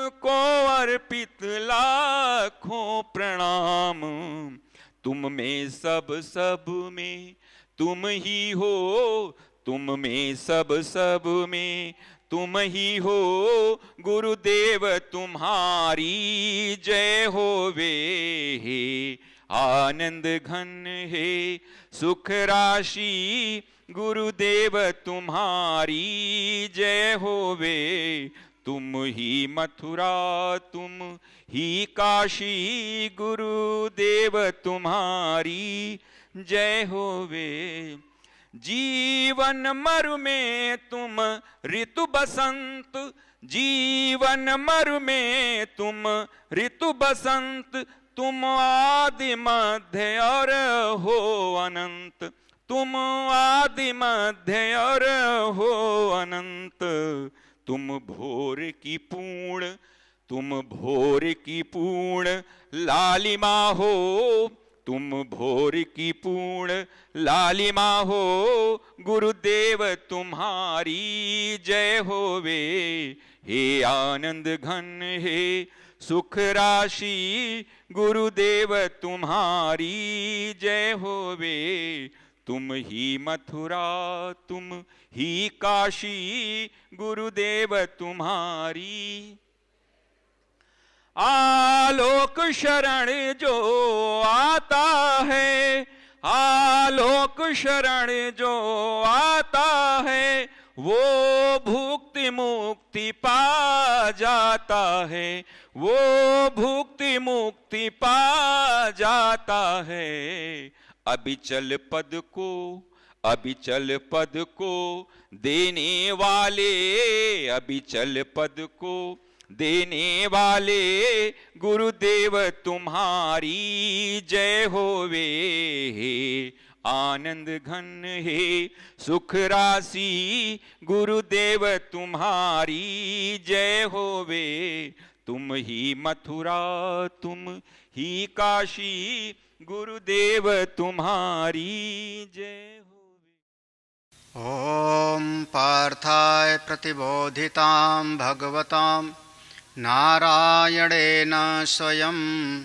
तुमको अर्पित लाखों प्रणाम। तुम में सब में तुम ही हो, तुम में सब में तुम ही हो। गुरुदेव तुम्हारी जय होवे, हे आनंद घन हे सुख राशि। गुरुदेव तुम्हारी जय होवे, तुम ही मथुरा तुम ही काशी। गुरुदेव तुम्हारी जय होवे। जीवन मरु में तुम ऋतु बसंत, जीवन मरु में तुम ऋतु बसंत। तुम आदि मध्य और हो अनंत, तुम आदि मध्य और हो अनंत। तुम भोर की पूर्ण, तुम भोर की पूर्ण लालिमा हो, तुम भोर की पूर्ण लालिमा हो। गुरुदेव तुम्हारी जय होवे, हे आनंद घन हे सुख राशि। गुरुदेव तुम्हारी जय होवे, तुम ही मथुरा तुम ही काशी। गुरुदेव तुम्हारी। आलोक शरण जो आता है, आलोक शरण जो आता है, वो भुक्ति मुक्ति पा जाता है, वो भुक्ति मुक्ति पा जाता है। अबिचल पद को, अबिचल पद को देने वाले, अबिचल पद को देने वाले। गुरुदेव तुम्हारी जय होवे, हे आनंद घन हे सुख राशि। गुरुदेव तुम्हारी जय होवे, तुम ही मथुरा तुम ही काशी। गुरुदेव तुम्हारी जय होवे। ओम पार्थाय प्रतिबोधितां भगवतां नारायणेन स्वयं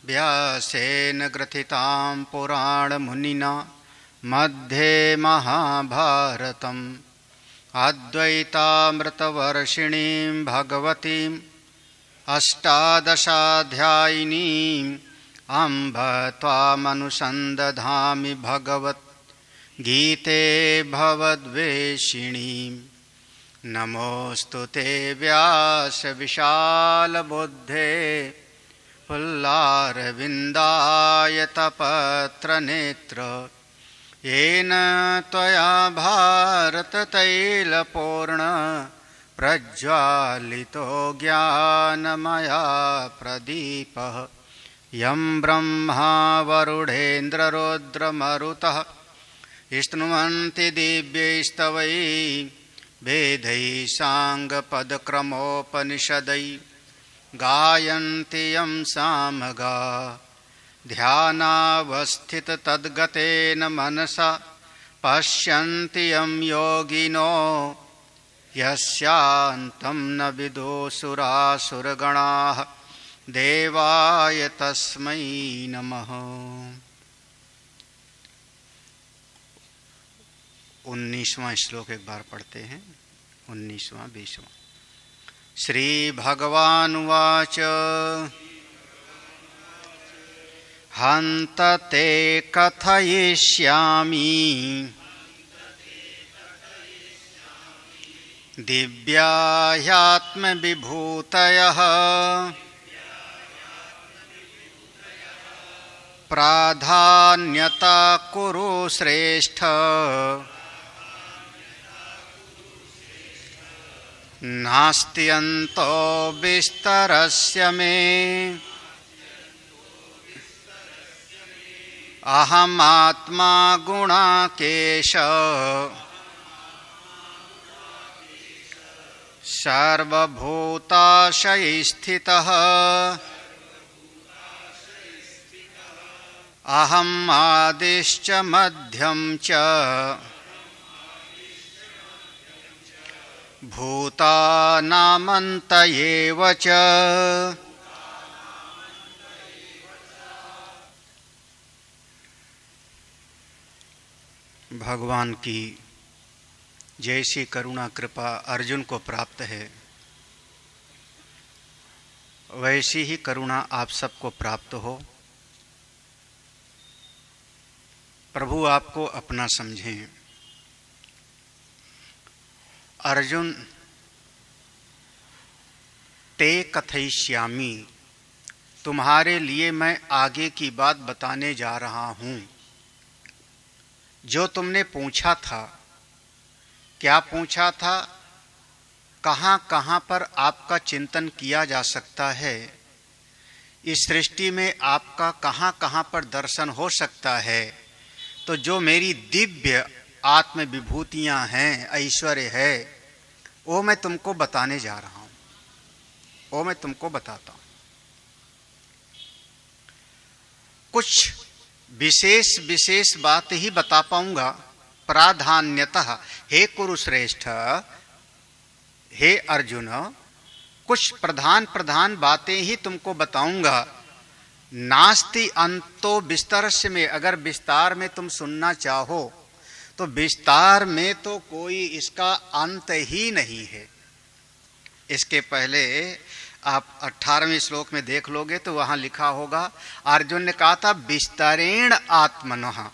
व्यासेन ग्रथितां पुराणमुनिना मध्ये महाभारतम् अद्वैतामृतवर्षिणीं भगवतीम् अष्टादशाध्यायिनीम् अम्ब त्वामनुसन्दधामि भगवद्गीते भवद्वेषिणीम्। नमोऽस्तु ते व्यास विशालबुद्धे पुल्लारविन्दायतपत्रनेत्र। येन त्वया भारततैलपूर्ण प्रज्वालितो ज्ञानमया प्रदीपः। यं ब्रह्मा वरुणेन्द्ररुद्रमरुतः स्तुवन्ति दिव्यैस्तवैः वेदैः साङ्गपदक्रमोपनिषदैः। गायन्ति यं सामगाः ध्यानावस्थिततद्गतेन मनसा। पश्यन्ति यं योगिनो यस्यान्तं न विदुसुरासुरगणाः। देवाय तस्मै नमः। 19वां श्लोक एक बार पढ़ते हैं। 19वां 20वां। श्री भगवानुवाच हन्त ते कथयिष्यामि दिव्या ह्यात्मविभूतयः। प्राधान्यता कुरु श्रेष्ठ नास्त्यन्तो विस्तरस्य मे। अहमात्मा गुणाकेश सर्वभूताशयस्थितः। अहम् आदिश्च मध्यं च भूतानामन्त एव च। भगवान की जैसी करुणा कृपा अर्जुन को प्राप्त है, वैसी ही करुणा आप सबको प्राप्त हो। प्रभु आपको अपना समझें। अर्जुन, ते कथयिष्यामि, तुम्हारे लिए मैं आगे की बात बताने जा रहा हूं। जो तुमने पूछा था, क्या पूछा था, कहां कहां पर आपका चिंतन किया जा सकता है, इस सृष्टि में आपका कहां कहां पर दर्शन हो सकता है, तो जो मेरी दिव्य आत्म विभूतियां हैं, ऐश्वर्य है, वो मैं तुमको बताने जा रहा हूं, वो मैं तुमको बताता हूं। कुछ विशेष विशेष बात ही बता पाऊंगा प्राधान्यतः। हे कुरुश्रेष्ठ, हे अर्जुन, कुछ प्रधान प्रधान बातें ही तुमको बताऊंगा। नास्ति अंतो विस्तरस्य में, अगर विस्तार में तुम सुनना चाहो तो विस्तार में तो कोई इसका अंत ही नहीं है। इसके पहले आप 18वें श्लोक में देख लोगे तो वहां लिखा होगा, अर्जुन ने कहा था विस्तरेण आत्मनः,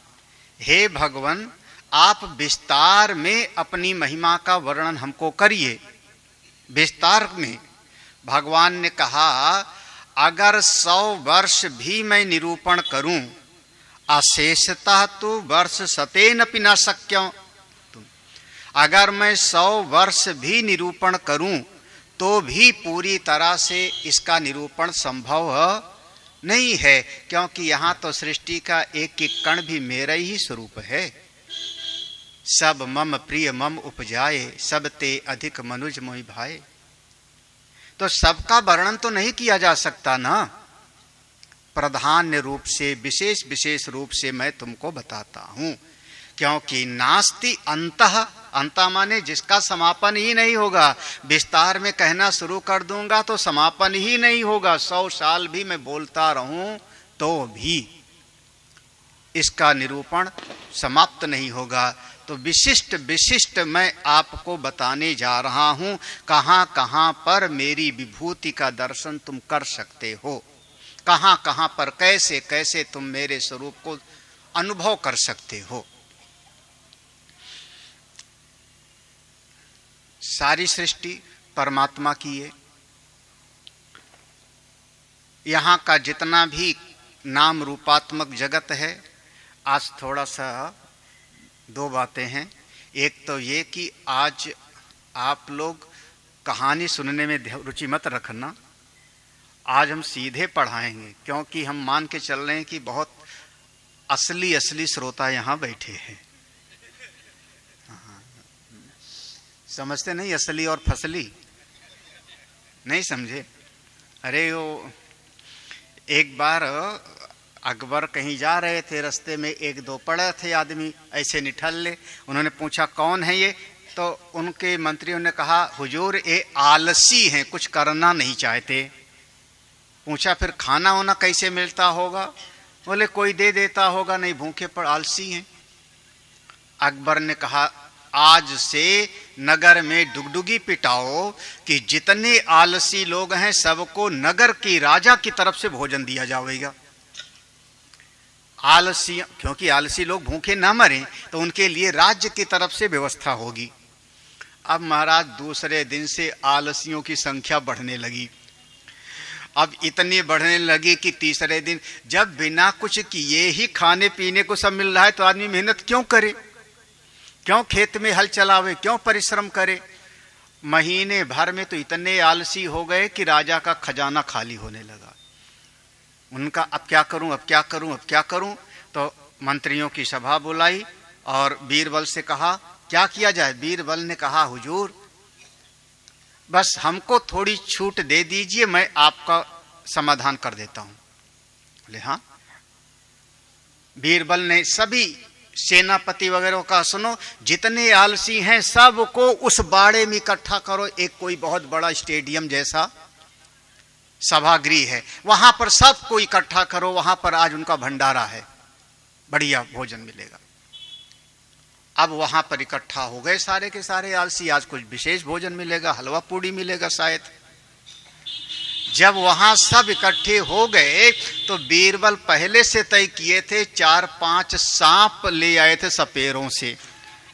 हे भगवान आप विस्तार में अपनी महिमा का वर्णन हमको करिए। विस्तार में भगवान ने कहा, अगर 100 वर्ष भी मैं निरूपण करूं, अशेषतः तो वर्ष सतेनपि न शक्यं। अगर मैं 100 वर्ष भी निरूपण करूं तो भी पूरी तरह से इसका निरूपण संभव नहीं है, क्योंकि यहां तो सृष्टि का एक एक कण भी मेरा ही स्वरूप है। सब मम प्रिय मम उपजाए, सब ते अधिक मनुज मोहि भाए। तो सबका वर्णन तो नहीं किया जा सकता ना, प्रधान रूप से विशेष विशेष रूप से मैं तुमको बताता हूं, क्योंकि नास्ति अंतः, अंता माने जिसका समापन ही नहीं होगा। विस्तार में कहना शुरू कर दूंगा तो समापन ही नहीं होगा। 100 साल भी मैं बोलता रहूं तो भी इसका निरूपण समाप्त नहीं होगा। तो विशिष्ट विशिष्ट मैं आपको बताने जा रहा हूं, कहां कहां पर मेरी विभूति का दर्शन तुम कर सकते हो, कहां कहां पर कैसे कैसे तुम मेरे स्वरूप को अनुभव कर सकते हो। सारी सृष्टि परमात्मा की है। यहां का जितना भी नाम रूपात्मक जगत है, आज थोड़ा सा 2 बातें हैं। एक तो ये कि आज आप लोग कहानी सुनने में रुचि मत रखना, आज हम सीधे पढ़ाएंगे, क्योंकि हम मान के चल रहे हैं कि बहुत असली असली श्रोता यहां बैठे हैं। समझते नहीं, असली और फसली नहीं समझे। अरे वो एक बार अकबर कहीं जा रहे थे, रास्ते में 1-2 पड़े थे आदमी ऐसे निठल्ले। उन्होंने पूछा कौन है ये, तो उनके मंत्रियों ने कहा हुजूर ये आलसी हैं, कुछ करना नहीं चाहते। पूछा फिर खाना वाना कैसे मिलता होगा, बोले कोई दे देता होगा, नहीं भूखे पर आलसी हैं। अकबर ने कहा आज से नगर में डुगडुगी पिटाओ कि जितने आलसी लोग हैं सबको नगर की राजा की तरफ से भोजन दिया जाएगा। आलसी, क्योंकि आलसी लोग भूखे ना मरें तो उनके लिए राज्य की तरफ से व्यवस्था होगी। अब महाराज दूसरे दिन से आलसियों की संख्या बढ़ने लगी। अब इतनी बढ़ने लगी कि तीसरे दिन जब बिना कुछ किए ही खाने पीने को सब मिल रहा है तो आदमी मेहनत क्यों करे, क्यों खेत में हल चलावे, क्यों परिश्रम करे। महीने भर में तो इतने आलसी हो गए कि राजा का खजाना खाली होने लगा। उनका अब क्या करूं, अब क्या करूं, अब क्या करूं। तो मंत्रियों की सभा बुलाई और बीरबल से कहा क्या किया जाए। बीरबल ने कहा हुजूर बस हमको थोड़ी छूट दे दीजिए, मैं आपका समाधान कर देता हूं। बोले हाँ। बीरबल ने सभी सेनापति वगैरह का सुनो, जितने आलसी हैं सबको उस बाड़े में इकट्ठा करो। एक कोई बहुत बड़ा स्टेडियम जैसा सभागृह है, वहां पर सबको इकट्ठा करो, वहां पर आज उनका भंडारा है, बढ़िया भोजन मिलेगा। अब वहां पर इकट्ठा हो गए सारे के सारे आलसी, आज कुछ विशेष भोजन मिलेगा, हलवा पूड़ी मिलेगा शायद। जब वहां सब इकट्ठे हो गए तो बीरबल पहले से तय किए थे 4-5 सांप ले आए थे सपेरों से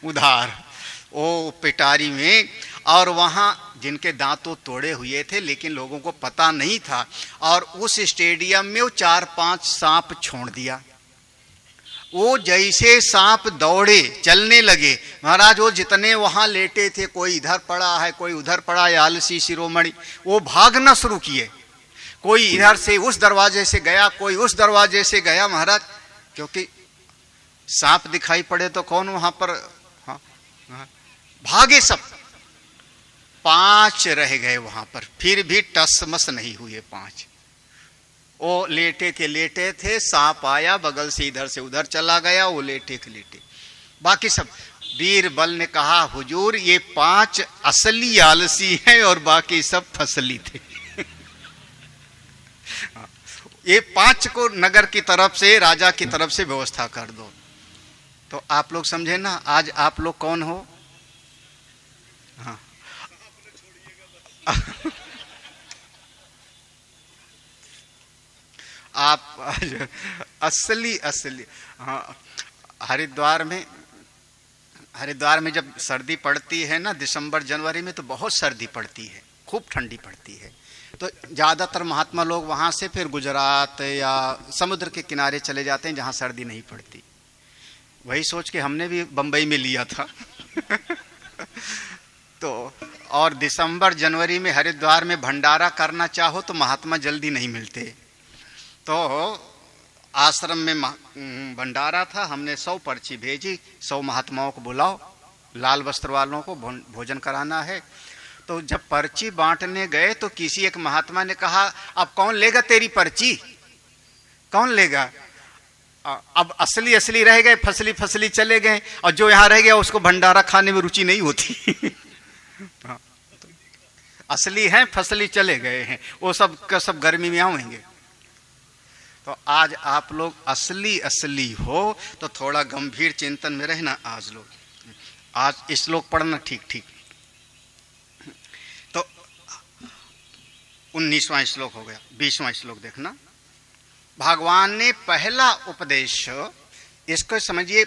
उधार वो पिटारी में, और वहां जिनके दांतों तोड़े हुए थे लेकिन लोगों को पता नहीं था, और उस स्टेडियम में वो 4-5 सांप छोड़ दिया। वो जैसे सांप दौड़े चलने लगे, महाराज वो जितने वहां लेटे थे, कोई इधर पड़ा है कोई उधर पड़ा है, आलसी शिरोमणि, वो भागना शुरू किए। कोई इधर से उस दरवाजे से गया, कोई उस दरवाजे से गया महाराज, क्योंकि सांप दिखाई पड़े तो कौन वहां पर, हाँ, भागे सब। 5 रह गए वहां पर, फिर भी टस मस नहीं हुए 5। वो लेटे के लेटे थे, सांप आया बगल से इधर से उधर चला गया, वो लेटे के लेटे, बाकी सब। बीरबल ने कहा हुजूर ये 5 असली आलसी हैं और बाकी सब फसली थे। ये 5 को नगर की तरफ से, राजा की तरफ से व्यवस्था कर दो। तो आप लोग समझे ना, आज आप लोग कौन हो? हाँ आप असली हाँ। हरिद्वार में जब सर्दी पड़ती है ना, दिसंबर जनवरी में, तो बहुत सर्दी पड़ती है, खूब ठंडी पड़ती है। तो ज़्यादातर महात्मा लोग वहाँ से फिर गुजरात या समुद्र के किनारे चले जाते हैं जहाँ सर्दी नहीं पड़ती। वही सोच के हमने भी बम्बई में लिया था। तो और दिसंबर जनवरी में हरिद्वार में भंडारा करना चाहो तो महात्मा जल्दी नहीं मिलते। तो आश्रम में भंडारा था, हमने 100 पर्ची भेजी, 100 महात्माओं को बुलाओ, लाल वस्त्र वालों को भोजन कराना है। तो जब पर्ची बांटने गए तो किसी एक महात्मा ने कहा अब कौन लेगा तेरी पर्ची, कौन लेगा? अब असली रह गए, फसली चले गए, और जो यहाँ रह गया उसको भंडारा खाने में रुचि नहीं होती। असली हैं, फसली चले गए हैं, वो सब गर्मी में आएंगे। तो आज आप लोग असली हो तो थोड़ा गंभीर चिंतन में रहना। आज श्लोक पढ़ना ठीक। तो 19वां श्लोक हो गया। 20वां श्लोक देखना। भगवान ने पहला उपदेश, इसको समझिए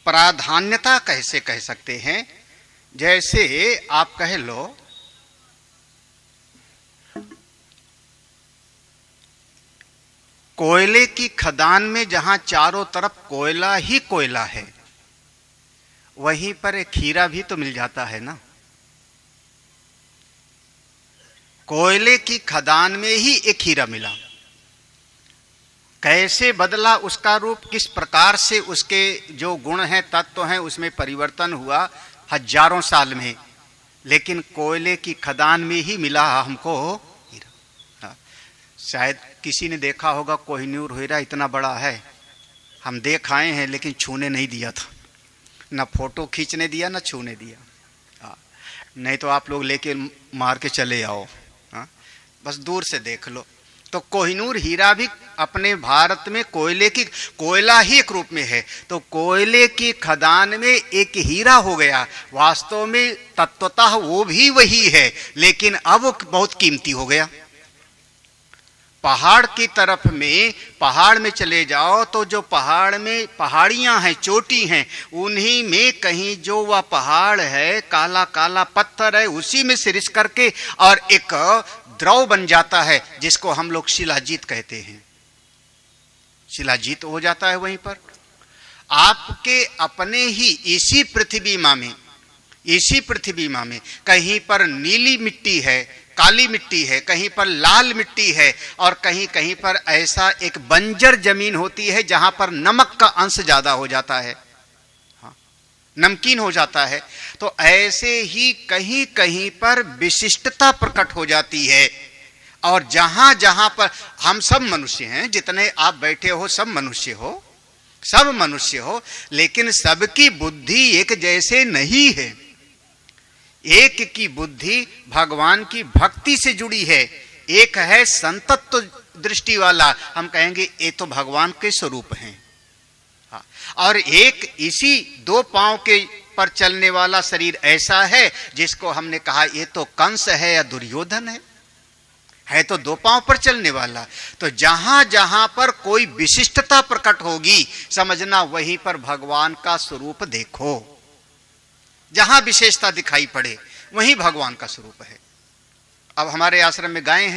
प्राधान्यता कैसे कह सकते हैं। जैसे आप कह लो कोयले की खदान में जहां चारों तरफ कोयला ही कोयला है, वहीं पर एक हीरा भी तो मिल जाता है ना। कोयले की खदान में ही एक हीरा मिला, कैसे बदला उसका रूप, किस प्रकार से उसके जो गुण हैं, तत्व हैं, उसमें परिवर्तन हुआ हजारों साल में, लेकिन कोयले की खदान में ही मिला हमको हीरा। शायद किसी ने देखा होगा कोहिनूर हीरा इतना बड़ा है, हम देख आए हैं लेकिन छूने नहीं दिया था, ना फोटो खींचने दिया ना छूने दिया। नहीं तो आप लोग लेके मार के चले आओ, बस दूर से देख लो। तो कोहिनूर हीरा भी अपने भारत में कोयला ही एक रूप में है। तो कोयले की खदान में एक हीरा हो गया, वास्तव में तत्वतः वो भी वही है, लेकिन अब बहुत कीमती हो गया। पहाड़ की तरफ में, पहाड़ में चले जाओ तो जो पहाड़ में पहाड़ियां हैं, चोटी हैं, उन्हीं में कहीं जो वह पहाड़ है, काला काला पत्थर है, उसी में सिरिश करके और एक द्रव बन जाता है, जिसको हम लोग शिलाजीत कहते हैं। शिलाजीत हो जाता है वहीं पर। आपके अपने ही इसी पृथ्वी माँ में कहीं पर नीली मिट्टी है, काली मिट्टी है, कहीं पर लाल मिट्टी है, और कहीं कहीं पर ऐसा एक बंजर जमीन होती है जहां पर नमक का अंश ज्यादा हो जाता है, नमकीन हो जाता है। तो ऐसे ही कहीं कहीं पर विशिष्टता प्रकट हो जाती है। और जहां जहां पर हम सब मनुष्य हैं, जितने आप बैठे हो सब मनुष्य हो, सब मनुष्य हो, लेकिन सबकी बुद्धि एक जैसे नहीं है। एक की बुद्धि भगवान की भक्ति से जुड़ी है, एक है संतत्व दृष्टि वाला, हम कहेंगे ये तो भगवान के स्वरूप हैं। और एक इसी दो पांव के पर चलने वाला शरीर ऐसा है जिसको हमने कहा ये तो कंस है या दुर्योधन है तो दो पांव पर चलने वाला। तो जहां जहां पर कोई विशिष्टता प्रकट होगी, समझना वहीं पर भगवान का स्वरूप देखो। जहां विशेषता दिखाई पड़े वहीं भगवान का स्वरूप है। अब हमारे आश्रम में गायें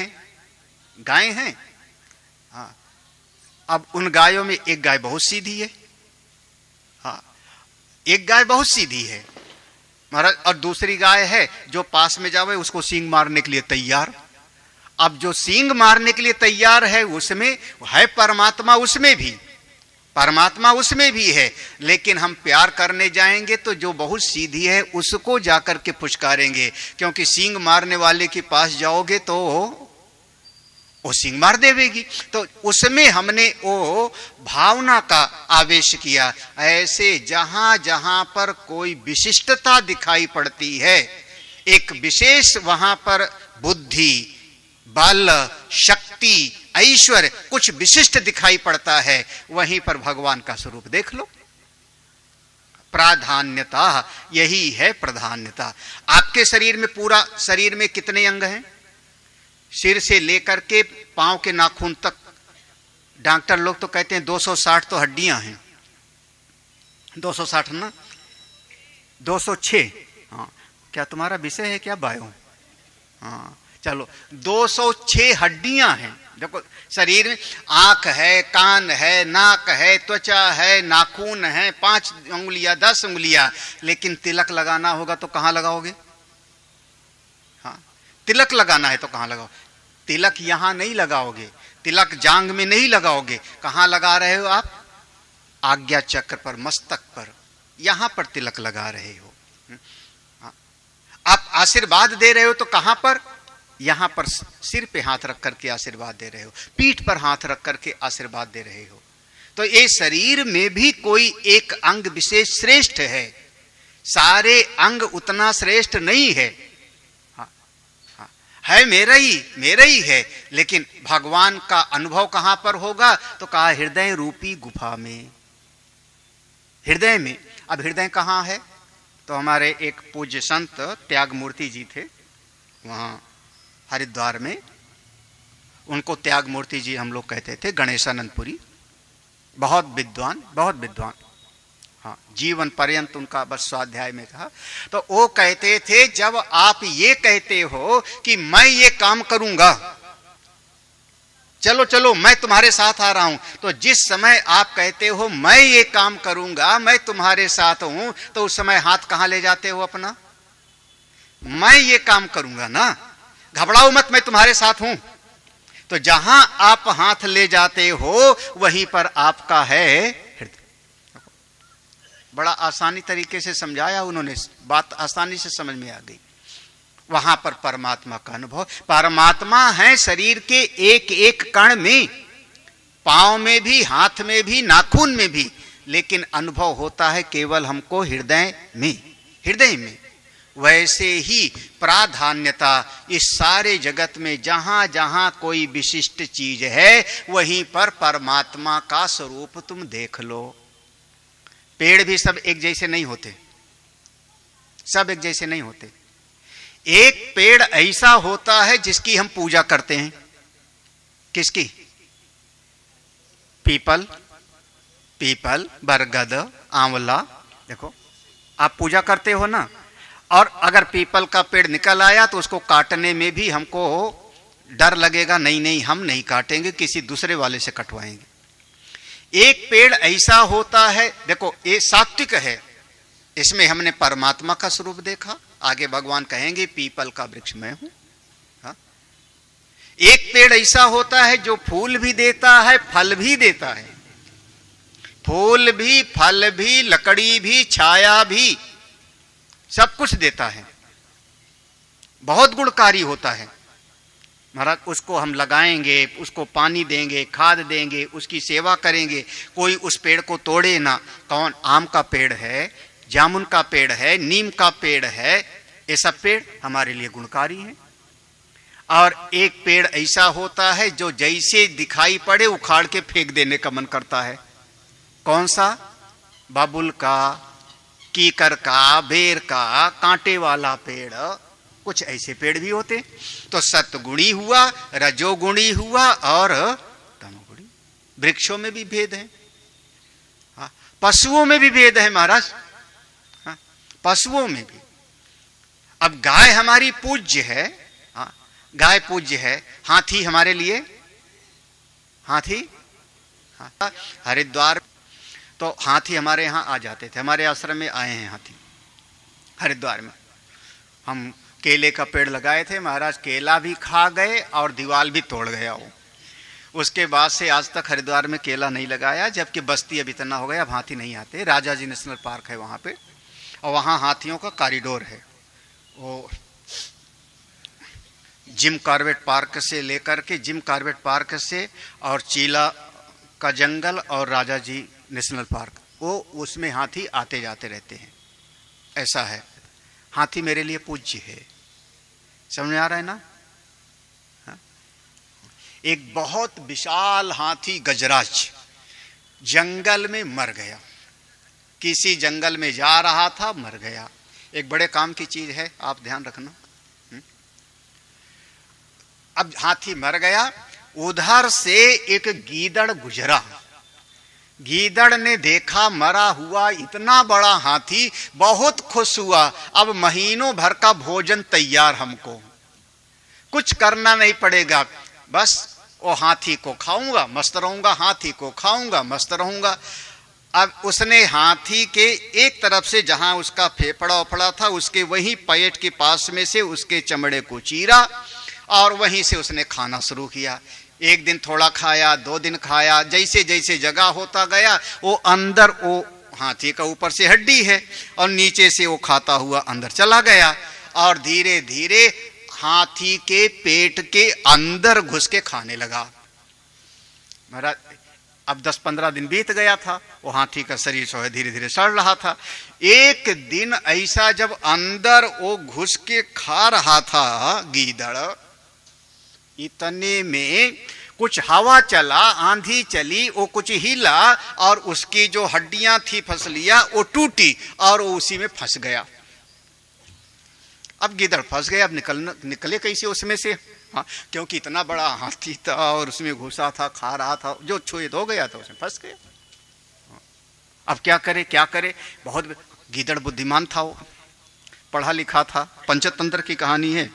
हैं। हाँ, अब उन गायों में एक गाय बहुत सीधी है, हाँ, एक गाय बहुत सीधी है महाराज, और दूसरी गाय है जो पास में जावे उसको सींग मारने के लिए तैयार। अब जो सींग मारने के लिए तैयार है उसमें है परमात्मा, परमात्मा उसमें भी है, लेकिन हम प्यार करने जाएंगे तो जो बहुत सीधी है उसको जाकर के पुचकारेंगे, क्योंकि सींग मारने वाले के पास जाओगे तो वो सींग मार देवेगी। तो उसमें हमने वो भावना का आवेश किया। ऐसे जहां जहां पर कोई विशिष्टता दिखाई पड़ती है, एक विशेष वहां पर बुद्धि, बल, शक्ति, ऐश्वर्य कुछ विशिष्ट दिखाई पड़ता है, वहीं पर भगवान का स्वरूप देख लो। प्राधान्यता, यही है प्रधान्यता। आपके शरीर में, पूरा शरीर में कितने अंग हैं? सिर से लेकर के पांव के नाखून तक डॉक्टर लोग तो कहते हैं 260 तो हड्डियां हैं। 260 ना, 206। हाँ, क्या तुम्हारा विषय है क्या बायो? हाँ चलो, 206 हड्डियां हैं। देखो शरीर में आंख है, कान है, नाक है, त्वचा है, नाखून है, 5 उंगलियां, 10 उंगलियां, लेकिन तिलक लगाना होगा तो कहां लगाओगे? हाँ, तिलक लगाना है तो कहां लगाओ? तिलक यहां नहीं लगाओगे, तिलक जांग में नहीं लगाओगे। कहां लगा रहे हो आप? आज्ञा चक्र पर, मस्तक पर, यहां पर तिलक लगा रहे हो। आप आशीर्वाद दे रहे हो तो कहां पर? यहां पर सिर पे हाथ रख करके आशीर्वाद दे रहे हो, पीठ पर हाथ रख करके आशीर्वाद दे रहे हो। तो ये शरीर में भी कोई एक अंग विशेष श्रेष्ठ है, सारे अंग उतना श्रेष्ठ नहीं है। हाँ, हाँ, है मेरा ही है, लेकिन भगवान का अनुभव कहां पर होगा? तो कहा हृदय रूपी गुफा में, हृदय में। अब हृदय कहां है? तो हमारे एक पूज्य संत त्यागमूर्ति जी थे वहां हरिद्वार में, उनको त्यागमूर्ति जी हम लोग कहते थे, गणेशानंदपुरी। बहुत विद्वान, हाँ, जीवन पर्यंत उनका बस स्वाध्याय में था। तो वो कहते थे, जब आप ये कहते हो कि मैं ये काम करूंगा, चलो मैं तुम्हारे साथ आ रहा हूं, तो जिस समय आप कहते हो मैं ये काम करूंगा, मैं तुम्हारे साथ हूं, तो उस समय हाथ कहां ले जाते हो अपना? मैं ये काम करूंगा ना, घबराओ मत, मैं तुम्हारे साथ हूं। तो जहां आप हाथ ले जाते हो वहीं पर आपका है हृदय। बड़ा आसानी तरीके से समझाया उन्होंने, बात आसानी से समझ में आ गई। वहां पर परमात्मा का अनुभव, परमात्मा है शरीर के एक एक कण में, पांव में भी, हाथ में भी, नाखून में भी, लेकिन अनुभव होता है केवल हमको हृदय में। वैसे ही प्राधान्यता, इस सारे जगत में जहां जहां कोई विशिष्ट चीज है वहीं पर परमात्मा का स्वरूप तुम देख लो। पेड़ भी सब एक जैसे नहीं होते, एक पेड़ ऐसा होता है जिसकी हम पूजा करते हैं। किसकी? पीपल, बरगद, आंवला। देखो आप पूजा करते हो ना, और अगर पीपल का पेड़ निकल आया तो उसको काटने में भी हमको डर लगेगा, नहीं हम नहीं काटेंगे, किसी दूसरे वाले से कटवाएंगे। एक पेड़ ऐसा होता है, देखो ये सात्विक है, इसमें हमने परमात्मा का स्वरूप देखा। आगे भगवान कहेंगे पीपल का वृक्ष मैं हूं। हाँ? एक पेड़ ऐसा होता है जो फूल भी देता है, फल भी देता है, फूल भी, फल भी, लकड़ी भी, छाया भी, सब कुछ देता है, बहुत गुणकारी होता है। महाराज उसको हम लगाएंगे, उसको पानी देंगे, खाद देंगे, उसकी सेवा करेंगे, कोई उस पेड़ को तोड़े ना। कौन? आम का पेड़ है, जामुन का पेड़ है, नीम का पेड़ है, ये सब पेड़ हमारे लिए गुणकारी हैं। और एक पेड़ ऐसा होता है जो जैसे दिखाई पड़े उखाड़ के फेंक देने का मन करता है। कौन सा? बाबुल का, कीकर का, बेर का, कांटे वाला पेड़। कुछ ऐसे पेड़ भी होते। तो सतगुणी हुआ, रजोगुणी हुआ और तमोगुणी। वृक्षों में भी भेद है, हाँ, पशुओं में भी भेद है महाराज, हाँ, पशुओं में भी। अब गाय हमारी पूज्य है, हाँ, गाय पूज्य है। हाथी हमारे लिए, हाथी, हाँ, हरिद्वार तो हाथी हमारे यहाँ आ जाते थे, हमारे आश्रम में आए हैं हाथी हरिद्वार में। हम केले का पेड़ लगाए थे महाराज, केला भी खा गए और दीवार भी तोड़ गया वो। उसके बाद से आज तक हरिद्वार में केला नहीं लगाया, जबकि बस्ती अब इतना हो गया, अब हाथी नहीं आते। राजा जी नेशनल पार्क है वहाँ पे, और वहाँ हाथियों का कॉरिडोर है। वो जिम कॉर्बेट पार्क से लेकर के, जिम कॉर्बेट पार्क से और चीला का जंगल और राजा जी नेशनल पार्क, वो उसमें हाथी आते जाते रहते हैं। ऐसा है, हाथी मेरे लिए पूज्य है। समझ में आ रहा है ना? हाँ? एक बहुत विशाल हाथी गजराज जंगल में मर गया, किसी जंगल में जा रहा था, मर गया। एक बड़े काम की चीज है, आप ध्यान रखना। अब हाथी मर गया, उधर से एक गीदड़ गुजरा। गीदड़ ने देखा मरा हुआ इतना बड़ा हाथी, बहुत खुश हुआ। अब महीनों भर का भोजन तैयार, हमको कुछ करना नहीं पड़ेगा, बस वो हाथी को खाऊंगा, मस्त रहूंगा, हाथी को खाऊंगा, मस्त रहूंगा। अब उसने हाथी के एक तरफ से, जहां उसका फेफड़ा उफड़ा था, उसके वहीं पेट के पास में से उसके चमड़े को चीरा और वहीं से उसने खाना शुरू किया। एक दिन थोड़ा खाया, 2 दिन खाया, जैसे जैसे जगह होता गया, वो अंदर, वो हाथी का ऊपर से हड्डी है और नीचे से वो खाता हुआ अंदर चला गया और धीरे धीरे हाथी के पेट के अंदर घुस के खाने लगा। महाराज अब 10-15 दिन बीत गया था, वो हाथी का शरीर जो है धीरे धीरे सड़ रहा था। एक दिन ऐसा जब अंदर वो घुस के खा रहा था गीदड़, इतने में कुछ हवा चला, आंधी चली, वो कुछ हिला और उसकी जो हड्डियां थी फसलियां वो टूटी और वो उसी में फंस गया। अब गिदड़ फंस गया, अब निकले कैसे उसमें से? हाँ, क्योंकि इतना बड़ा हाथी था और उसमें घुसा था, खा रहा था, जो छुए हो गया था उसमें फंस गया। अब क्या करे, क्या करे? बहुत गिदड़ बुद्धिमान था, वो पढ़ा लिखा था, पंचतंत्र की कहानी है।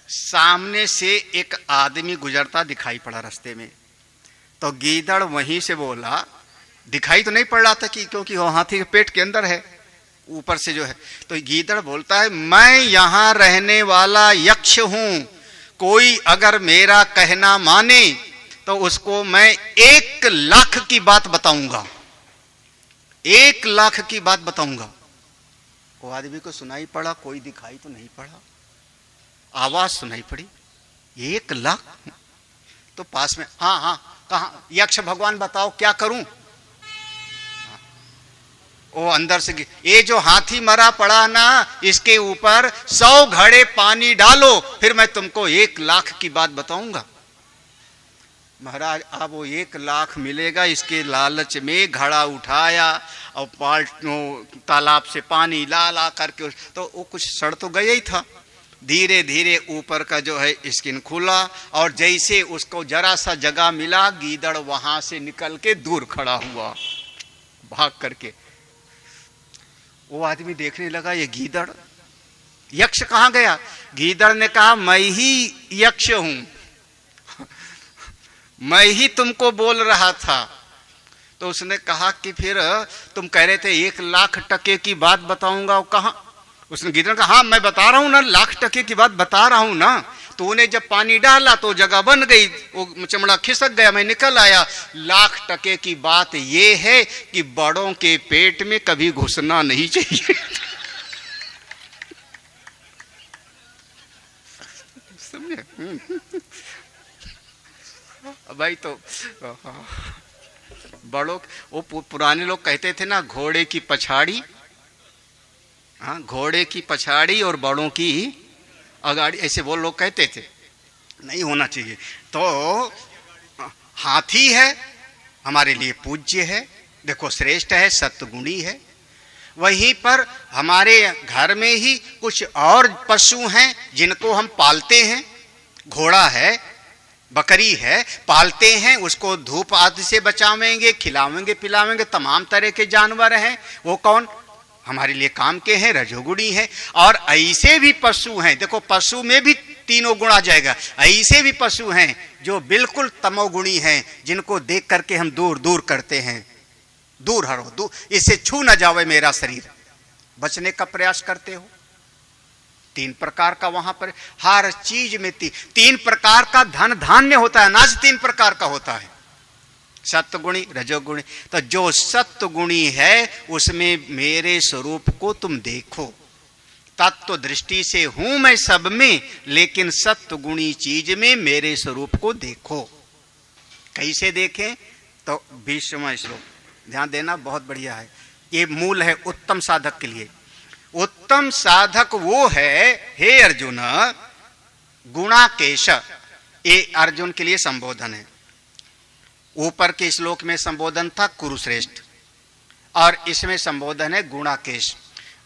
सामने से एक आदमी गुजरता दिखाई पड़ा रास्ते में, तो गीदड़ वहीं से बोला, दिखाई तो नहीं पड़ रहा था कि क्योंकि वो हाथी के पेट के अंदर है, ऊपर से जो है, तो गीदड़ बोलता है, मैं यहां रहने वाला यक्ष हूं, कोई अगर मेरा कहना माने तो उसको मैं 1 लाख की बात बताऊंगा, 1 लाख की बात बताऊंगा। वो आदमी को सुनाई पड़ा, कोई दिखाई तो नहीं पड़ा, आवाज सुनाई पड़ी, 1 लाख। तो पास में, हाँ हाँ, कहाँ? यक्ष भगवान बताओ क्या करूं? वो अंदर से, ये जो हाथी मरा पड़ा ना, इसके ऊपर 100 घड़े पानी डालो, फिर मैं तुमको 1 लाख की बात बताऊंगा। महाराज अब वो 1 लाख मिलेगा, इसके लालच में घड़ा उठाया और तालाब से पानी ला ला करके, तो वो कुछ सड़ तो गया ही था। धीरे धीरे ऊपर का जो है स्किन खुला और जैसे उसको जरा सा जगह मिला, गीदड़ वहां से निकल के दूर खड़ा हुआ भाग करके। वो आदमी देखने लगा, ये गीदड़, यक्ष कहां गया? गीदड़ ने कहा, मैं ही यक्ष हूं, मैं ही तुमको बोल रहा था। तो उसने कहा कि फिर तुम कह रहे थे 1 लाख टके की बात बताऊंगा, वो कहां? उसने गीदड़ कहा, हाँ मैं बता रहा हूं ना, 1 लाख टके की बात बता रहा हूं ना। तूने जब पानी डाला तो जगह बन गई, वो चमड़ा खिसक गया, मैं निकल आया। 1 लाख टके की बात ये है कि बड़ों के पेट में कभी घुसना नहीं चाहिए। भाई तो बड़ों, वो पुराने लोग कहते थे ना, घोड़े की पछाड़ी, हाँ, घोड़े की पछाड़ी और बड़ों की अगाड़ी, ऐसे वो लोग कहते थे। नहीं होना चाहिए। तो हाथी है, हमारे लिए पूज्य है, देखो श्रेष्ठ है, सत्गुणी है। वहीं पर हमारे घर में ही कुछ और पशु हैं जिनको हम पालते हैं। घोड़ा है, बकरी है, पालते हैं, उसको धूप आदि से बचावेंगे, खिलावेंगे पिलावेंगे। तमाम तरह के जानवर हैं, वो कौन हमारे लिए काम के हैं, रजोगुणी हैं। और ऐसे भी पशु हैं, देखो पशु में भी तीनों गुण आ जाएगा। ऐसे भी पशु हैं जो बिल्कुल तमोगुणी हैं, जिनको देख करके हम दूर दूर करते हैं, दूर हटो, दूर, इससे छू न जावे मेरा शरीर, बचने का प्रयास करते हो। तीन प्रकार का वहां पर हर चीज में तीन प्रकार का धन धान्य होता है, अनाज तीन प्रकार का होता है, सत्वगुणी, रजोगुणी। तो जो सत्वगुणी है उसमें मेरे स्वरूप को तुम देखो। तत्व दृष्टि से हूं मैं सब में, लेकिन सत्वगुणी चीज में मेरे स्वरूप को देखो। कैसे देखें? तो 20वां श्लोक ध्यान देना, बहुत बढ़िया है। ये मूल है उत्तम साधक के लिए। उत्तम साधक वो है, हे अर्जुन, गुणाकेश। ये अर्जुन के लिए संबोधन है। ऊपर के श्लोक में संबोधन था कुरुश्रेष्ठ, और इसमें संबोधन है गुणाकेश।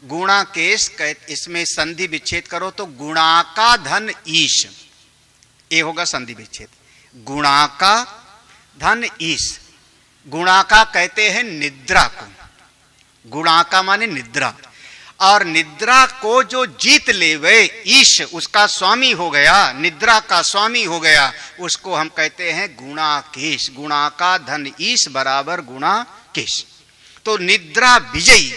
गुणाकेश, इसमें संधि विच्छेद करो तो गुणा का धन ईश, ये होगा संधि विच्छेद। गुणा का धन ईश। गुणा का कहते हैं निद्रा को, गुणा का माने निद्रा। और निद्रा को जो जीत ले वे ईश, उसका स्वामी हो गया, निद्रा का स्वामी हो गया, उसको हम कहते हैं गुणाकेश। गुणा का धन ईश बराबर गुणाकेश। तो निद्रा विजयी,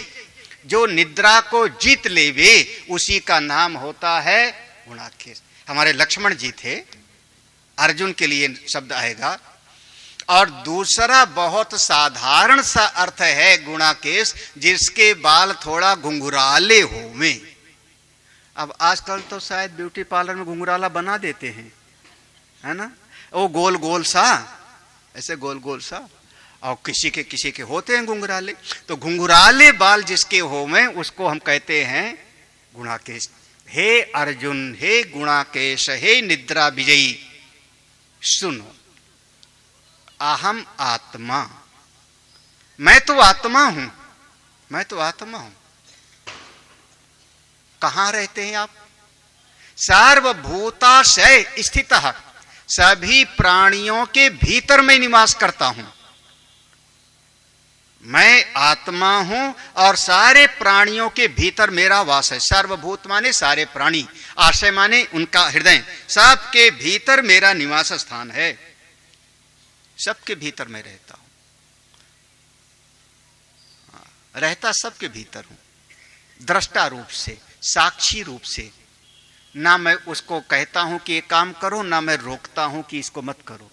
जो निद्रा को जीत ले वे, उसी का नाम होता है गुणाकेश। हमारे लक्ष्मण जी थे, अर्जुन के लिए शब्द आएगा। और दूसरा बहुत साधारण सा अर्थ है गुणाकेश, जिसके बाल थोड़ा घुंघराले होवे। अब आजकल तो शायद ब्यूटी पार्लर में घुंघराला बना देते हैं, है ना, वो गोल गोल सा, ऐसे गोल गोल सा, और किसी के होते हैं घुंघराले। तो घुंघराले बाल जिसके होवे उसको हम कहते हैं गुणाकेश। हे अर्जुन, हे गुणाकेश, हे निद्रा विजयी, सुनो, अहम आत्मा, मैं तो आत्मा हूं, मैं तो आत्मा हूं। कहां रहते हैं आप? सार्वभूताशय स्थितः, सभी प्राणियों के भीतर मैं निवास करता हूं। मैं आत्मा हूं और सारे प्राणियों के भीतर मेरा वास है। सर्वभूत माने सारे प्राणी, आशय माने उनका हृदय, सबके भीतर मेरा निवास स्थान है। सबके भीतर मैं रहता हूं, रहता सबके भीतर हूं, दृष्टा रूप से, साक्षी रूप से। ना मैं उसको कहता हूं कि ये काम करो, ना मैं रोकता हूं कि इसको मत करो।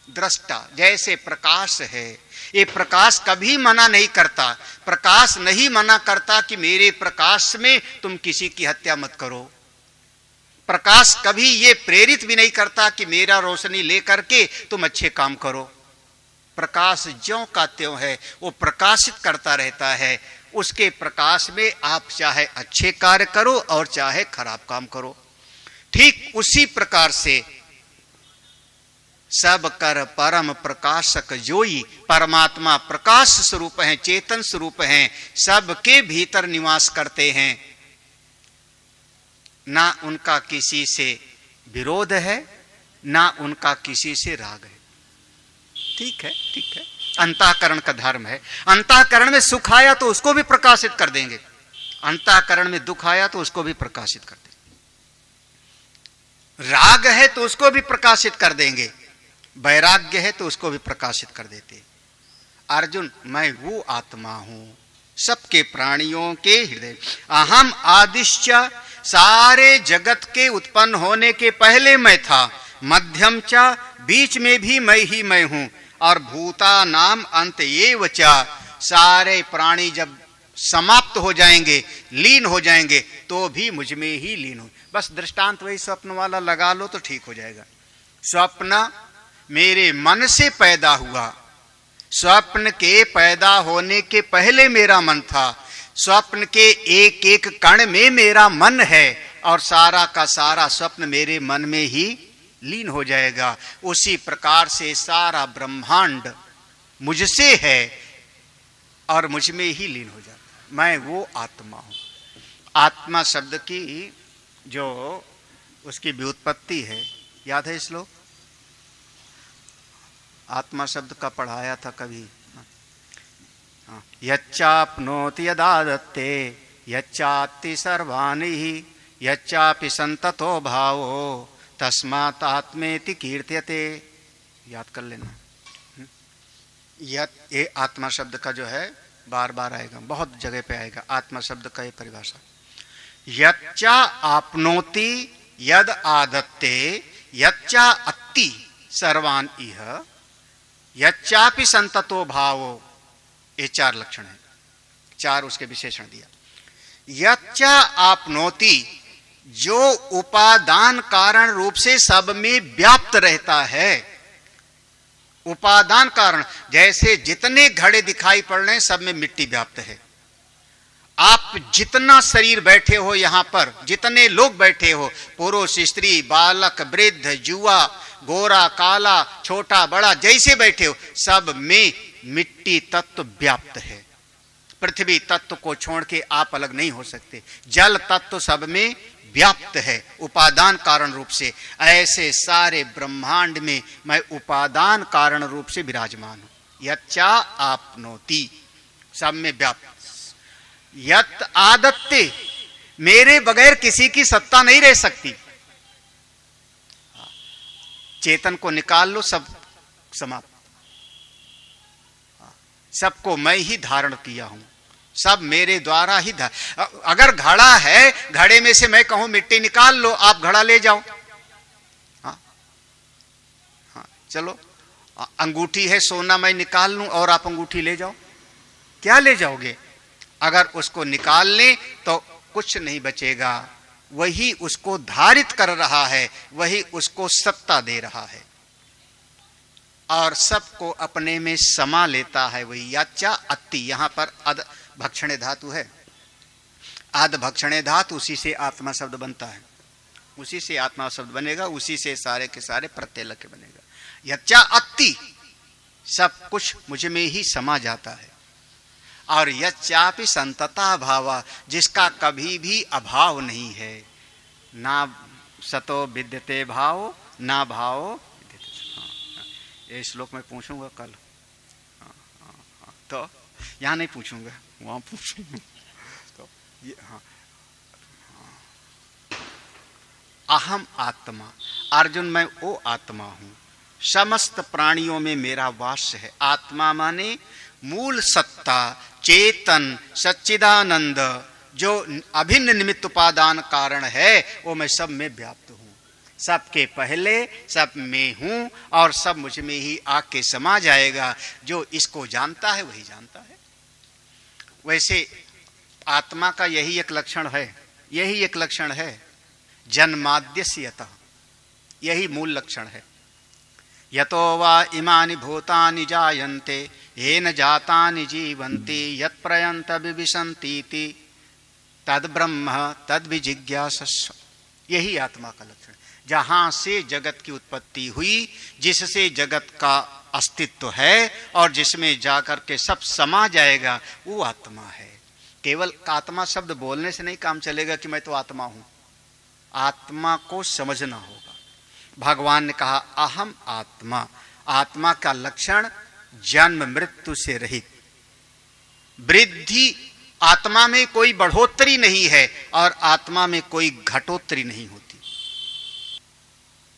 दृष्टा, जैसे प्रकाश है, ये प्रकाश कभी मना नहीं करता। प्रकाश नहीं मना करता कि मेरे प्रकाश में तुम किसी की हत्या मत करो। प्रकाश कभी ये प्रेरित भी नहीं करता कि मेरा रोशनी लेकर के तुम अच्छे काम करो। प्रकाश ज्यों का त्यों है, वो प्रकाशित करता रहता है। उसके प्रकाश में आप चाहे अच्छे कार्य करो और चाहे खराब काम करो। ठीक उसी प्रकार से सब कर परम प्रकाशक जोई, परमात्मा प्रकाश स्वरूप हैं, चेतन स्वरूप हैं, सबके भीतर निवास करते हैं। ना उनका किसी से विरोध है, ना उनका किसी से राग है। ठीक है, ठीक है, अंतःकरण का धर्म है। अंतःकरण में सुख आया तो उसको भी प्रकाशित कर देंगे, अंतःकरण में दुख आया तो उसको भी प्रकाशित कर देंगे। राग है तो उसको भी प्रकाशित कर देंगे, वैराग्य है तो उसको भी प्रकाशित कर देते। अर्जुन, मैं वो आत्मा हूं सबके प्राणियों के हृदय। अहम आदिश्च, सारे जगत के उत्पन्न होने के पहले मैं था। मध्यम च, बीच में भी मैं ही मैं हूं। और भूता नाम अंत एव च, सारे प्राणी जब समाप्त हो जाएंगे, लीन हो जाएंगे, तो भी मुझ में ही लीन हो। बस दृष्टांत वही स्वप्न वाला लगा लो तो ठीक हो जाएगा। स्वप्न मेरे मन से पैदा हुआ, स्वप्न के पैदा होने के पहले मेरा मन था, स्वप्न के एक एक कण में मेरा मन है, और सारा का सारा स्वप्न मेरे मन में ही लीन हो जाएगा। उसी प्रकार से सारा ब्रह्मांड मुझसे है और मुझ में ही लीन हो जाता है। मैं वो आत्मा हूं। आत्मा शब्द की जो उसकी व्युत्पत्ति है, याद है श्लोक? आत्मा शब्द का पढ़ाया था कभी। यच्चाप्नोति यदादत्ते यच्चात्ति सर्वाणि यच्चापि संततो भावो तस्मात् आत्मेति कीर्त्यते। याद कर लेना। ये आत्मा शब्द का जो है बार बार आएगा, बहुत जगह पे आएगा आत्मा शब्द का ये परिभाषा। यच्चा आपनोति यद आदत्ते यच्चा अत्ति सर्वान इह यच्चापि संततो भावो। ये 4 लक्षण है, 4 उसके विशेषण दिया। यच्चा आपनोति, जो उपादान कारण रूप से सब में व्याप्त रहता है। उपादान कारण, जैसे जितने घड़े दिखाई पड़ रहे हैं सब में मिट्टी व्याप्त है। आप जितना शरीर बैठे हो यहां पर, जितने लोग बैठे हो, पुरुष स्त्री बालक वृद्ध युवा गोरा काला छोटा बड़ा जैसे बैठे हो, सब में मिट्टी तत्व व्याप्त है। पृथ्वी तत्व को छोड़ के आप अलग नहीं हो सकते। जल तत्व सब में व्याप्त है उपादान कारण रूप से। ऐसे सारे ब्रह्मांड में मैं उपादान कारण रूप से विराजमान हूं। यच्चा आपनोति, सब में व्याप्त। यत् आदत्ते, मेरे बगैर किसी की सत्ता नहीं रह सकती। चेतन को निकाल लो, सब समाप्त। सबको मैं ही धारण किया हूं, सब मेरे द्वारा ही अगर घड़ा है, घड़े में से मैं कहूं मिट्टी निकाल लो, आप घड़ा ले जाओ। हाँ हाँ चलो, अंगूठी है सोना, मैं निकाल लूं और आप अंगूठी ले जाओ, क्या ले जाओगे? अगर उसको निकाल लें तो कुछ नहीं बचेगा। वही उसको धारित कर रहा है, वही उसको सत्ता दे रहा है और सबको अपने में समा लेता है। वही याचा अति, यहां पर अद भक्षणे धातु है। आद भक्षणे धातु, उसी से आत्मा शब्द बनता है, उसी से आत्मा शब्द बनेगा, उसी से सारे के सारे प्रत्यय लग के बनेगा। यच्चा अति, सब कुछ मुझ में ही समा जाता है। और यच्चापि संतता भावा, जिसका कभी भी अभाव नहीं है। ना सतो विद्यते भाव ना भाव विद्यते। ये श्लोक में पूछूंगा कल। तो यहां नहीं पूछूंगा, वहां पूछूंगा। तो ये अहम आत्मा, अर्जुन मैं वो आत्मा हूं, समस्त प्राणियों में मेरा वास है। आत्मा माने मूल सत्ता, चेतन, सच्चिदानंद, जो अभिन्न निमित्त उपादान कारण है, वो मैं सब में व्याप्त हूं। सबके पहले सब में हूं और सब मुझ में ही आके समा जाएगा। जो इसको जानता है वही जानता है। वैसे आत्मा का यही एक लक्षण है, यही एक लक्षण है, जन्माद्यस्यतः, यही मूल लक्षण है। यतो वा इमानि भूतानि जायन्ते येन जातानि जीवन्ति यत् प्रयन्त विविशन्तीति तद ब्रह्म तद विजिज्ञासस्व। यही आत्मा का लक्षण। जहां से जगत की उत्पत्ति हुई, जिससे जगत का अस्तित्व है और जिसमें जाकर के सब समा जाएगा, वो आत्मा है। केवल आत्मा शब्द बोलने से नहीं काम चलेगा कि मैं तो आत्मा हूं। आत्मा को समझना होगा। भगवान ने कहा अहम आत्मा। आत्मा का लक्षण जन्म मृत्यु से रहित, वृद्धि, आत्मा में कोई बढ़ोतरी नहीं है और आत्मा में कोई घटोतरी नहीं होती।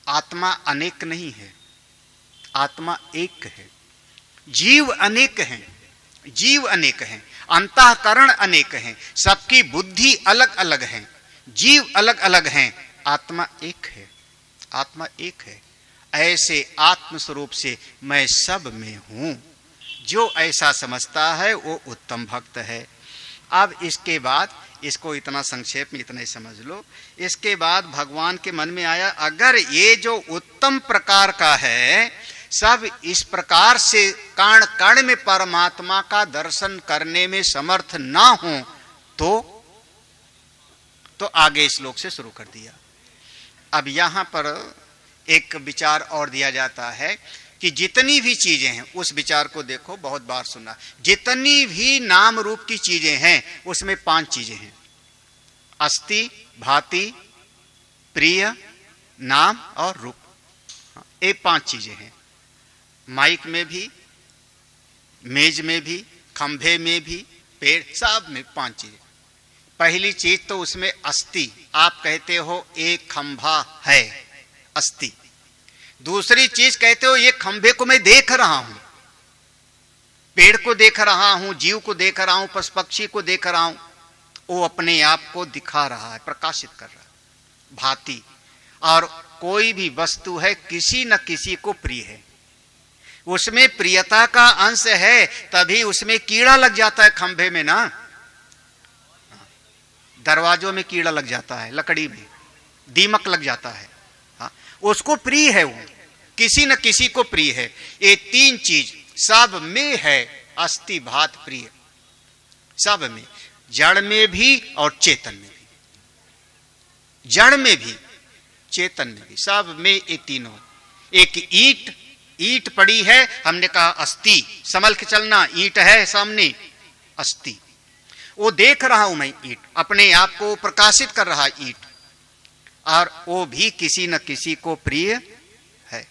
आत्मा अनेक नहीं है, आत्मा एक है। जीव अनेक हैं, जीव अनेक हैं, अंतःकरण अनेक हैं, सबकी बुद्धि अलग अलग है, जीव अलग अलग हैं, आत्मा एक है, आत्मा एक है। ऐसे आत्म स्वरूप से मैं सब में हूं। जो ऐसा समझता है वो उत्तम भक्त है। अब इसके बाद इसको इतना संक्षेप में इतना ही समझ लो। इसके बाद भगवान के मन में आया, अगर ये जो उत्तम प्रकार का है सब इस प्रकार से कण कण में परमात्मा का दर्शन करने में समर्थ ना हो तो आगे श्लोक से शुरू कर दिया। अब यहां पर एक विचार और दिया जाता है कि जितनी भी चीजें हैं, उस विचार को देखो, बहुत बार सुना, जितनी भी नाम रूप की चीजें हैं उसमें 5 चीजें हैं, अस्ति, भाति, प्रिय, नाम और रूप। ये 5 चीजें हैं। माइक में भी, मेज में भी, खंभे में भी, पेड़, सब में 5 चीजें। पहली चीज तो उसमें अस्ति, आप कहते हो एक खंभा है, अस्ति। दूसरी चीज कहते हो ये खंभे को मैं देख रहा हूं, पेड़ को देख रहा हूं, जीव को देख रहा हूं, पशु पक्षी को देख रहा हूं, वो अपने आप को दिखा रहा है, प्रकाशित कर रहा है। भाति, और कोई भी वस्तु है किसी न किसी को प्रिय है, उसमें प्रियता का अंश है, तभी उसमें कीड़ा लग जाता है। खंभे में ना, दरवाजों में कीड़ा लग जाता है, लकड़ी में दीमक लग जाता है, उसको प्रिय है, वो किसी न किसी को प्रिय है। ये 3 चीज सब में है, अस्ति, भात, प्रिय, सब में, जड़ में भी और चेतन में भी, जड़ में भी चेतन में भी, सब में ये तीनों। एक ईंट पड़ी है, हमने कहा अस्ति, संभल के चलना, ईंट है सामने, अस्ति, वो देख रहा हूं मैं, ईंट अपने आप को प्रकाशित कर रहा ईंट, और वो भी किसी न किसी को प्रिय है।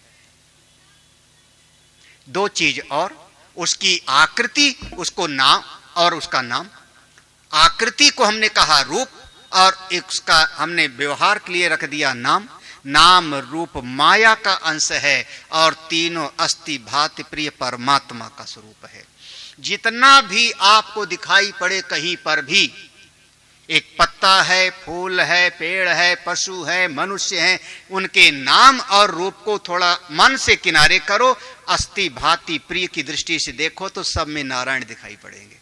2 चीज और, उसकी आकृति, उसको नाम और उसका नाम। आकृति को हमने कहा रूप, और उसका हमने व्यवहार के लिए रख दिया नाम। नाम रूप माया का अंश है, और तीनों अस्ति, भाति, प्रिय परमात्मा का स्वरूप है। जितना भी आपको दिखाई पड़े कहीं पर भी, एक पत्ता है, फूल है, पेड़ है, पशु है, मनुष्य है, उनके नाम और रूप को थोड़ा मन से किनारे करो, अस्ति, भाति, प्रिय की दृष्टि से देखो तो सब में नारायण दिखाई पड़ेंगे।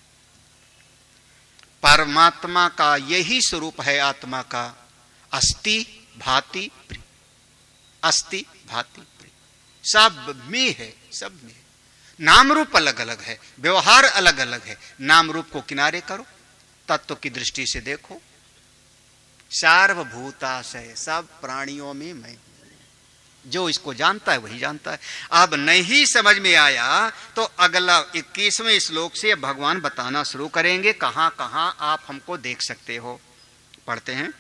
परमात्मा का यही स्वरूप है, आत्मा का, अस्ति, भाति, प्रिय, अस्ति, भाति, प्रिय, सब में है, सब में है। नाम रूप अलग अलग है, व्यवहार अलग अलग है, नाम रूप को किनारे करो, तत्व की दृष्टि से देखो। सार्वभूताशय, सब प्राणियों में मैं, जो इसको जानता है वही जानता है। अब नहीं समझ में आया तो अगला 21वें श्लोक से भगवान बताना शुरू करेंगे, कहां कहां आप हमको देख सकते हो। पढ़ते हैं,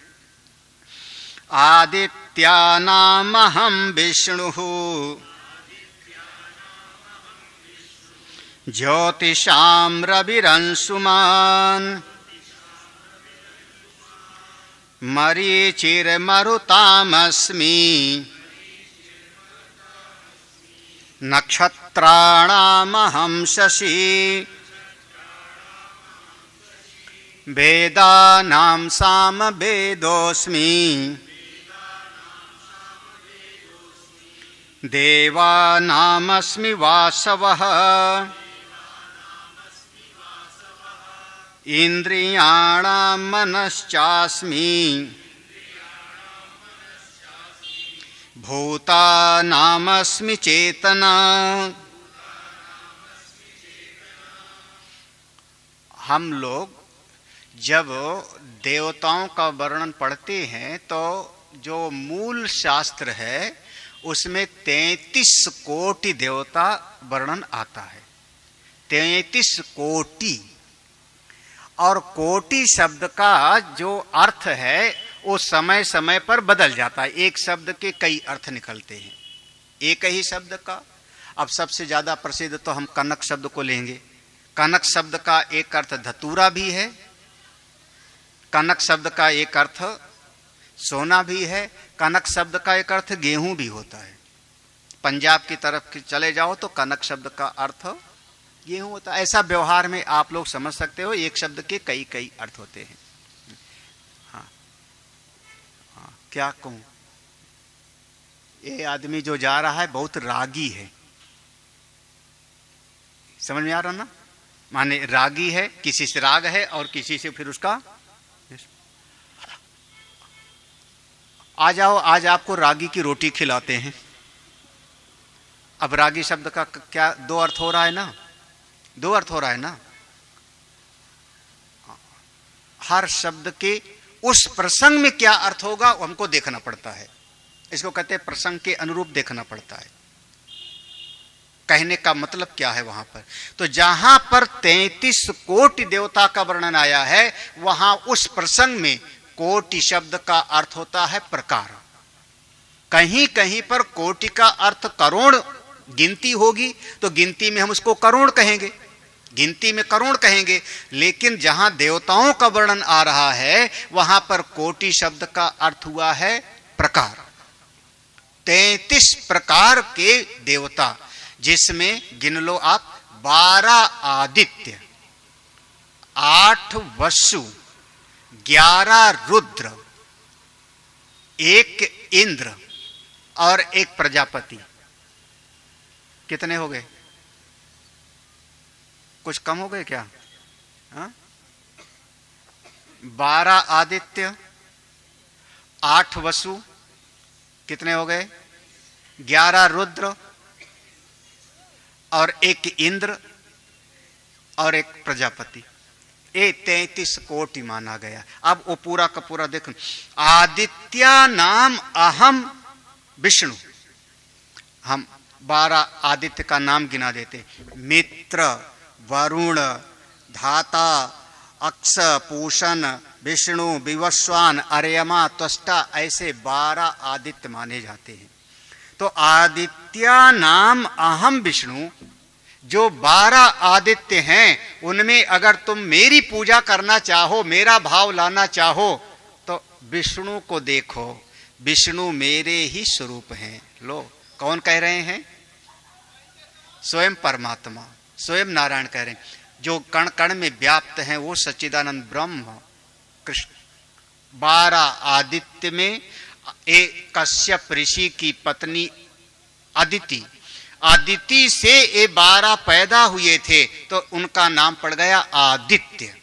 आदित्यानामहं विष्णुः ज्योतिषां रविरंशुमान् मरीचिर्मरुतामस्मि नक्षत्राणामहं शशि वेदानां सामवेदोऽस्मि देवानामस्मि वासवः इंद्रियाणां मनश्चास्मि भूतानामस्मि चेतना। हम लोग जब देवताओं का वर्णन पढ़ते हैं तो जो मूल शास्त्र है उसमें 33 कोटि देवता वर्णन आता है। 33 कोटि, और कोटि शब्द का जो अर्थ है वो समय समय पर बदल जाता है। एक शब्द के कई अर्थ निकलते हैं एक ही शब्द का। अब सबसे ज्यादा प्रसिद्ध तो हम कनक शब्द को लेंगे। कनक शब्द का एक अर्थ धतूरा भी है, कनक शब्द का एक अर्थ सोना भी है, कनक शब्द का एक अर्थ गेहूं भी होता है। पंजाब की तरफ चले जाओ तो कनक शब्द का अर्थ गेहूं होता है। ऐसा व्यवहार में आप लोग समझ सकते हो, एक शब्द के कई कई अर्थ होते हैं। हाँ, हाँ, क्या कहूं, ये आदमी जो जा रहा है बहुत रागी है, समझ में आ रहा ना। माने रागी है, किसी से राग है और किसी से फिर उसका। आ जाओ, आज आपको रागी की रोटी खिलाते हैं। अब रागी शब्द का क्या दो अर्थ हो रहा है ना, दो अर्थ हो रहा है ना। हर शब्द के उस प्रसंग में क्या अर्थ होगा वो हमको देखना पड़ता है। इसको कहते हैं प्रसंग के अनुरूप देखना पड़ता है। कहने का मतलब क्या है वहां पर। तो जहां पर 33 कोटि देवता का वर्णन आया है, वहां उस प्रसंग में कोटि शब्द का अर्थ होता है प्रकार। कहीं कहीं पर कोटि का अर्थ करोड़ गिनती होगी, तो गिनती में हम उसको करोड़ कहेंगे, गिनती में करोड़ कहेंगे। लेकिन जहां देवताओं का वर्णन आ रहा है, वहां पर कोटि शब्द का अर्थ हुआ है प्रकार। 33 प्रकार के देवता, जिसमें गिन लो आप 12 आदित्य, 8 वसु, 11 रुद्र, 1 इंद्र और 1 प्रजापति। कितने हो गए? कुछ कम हो गए क्या? 12 आदित्य, 8 वसु, कितने हो गए? 11 रुद्र और 1 इंद्र और 1 प्रजापति। ये 33 कोटि माना गया। अब वो पूरा का पूरा देखो। आदित्या नाम अहम विष्णु। हम 12 आदित्य का नाम गिना देते। मित्र, वरुण, धाता, अक्ष, पूषण, विष्णु, विवस्वान, अर्यमा, त्वष्टा, ऐसे 12 आदित्य माने जाते हैं। तो आदित्या नाम अहम विष्णु, जो 12 आदित्य हैं, उनमें अगर तुम मेरी पूजा करना चाहो, मेरा भाव लाना चाहो, तो विष्णु को देखो। विष्णु मेरे ही स्वरूप हैं। लो, कौन कह रहे हैं? स्वयं परमात्मा, स्वयं नारायण कह रहे हैं। जो कण कण में व्याप्त हैं वो सच्चिदानंद ब्रह्म कृष्ण। 12 आदित्य में एक कश्यप ऋषि की पत्नी अदिति, अदिति से ये 12 पैदा हुए थे, तो उनका नाम पड़ गया आदित्य।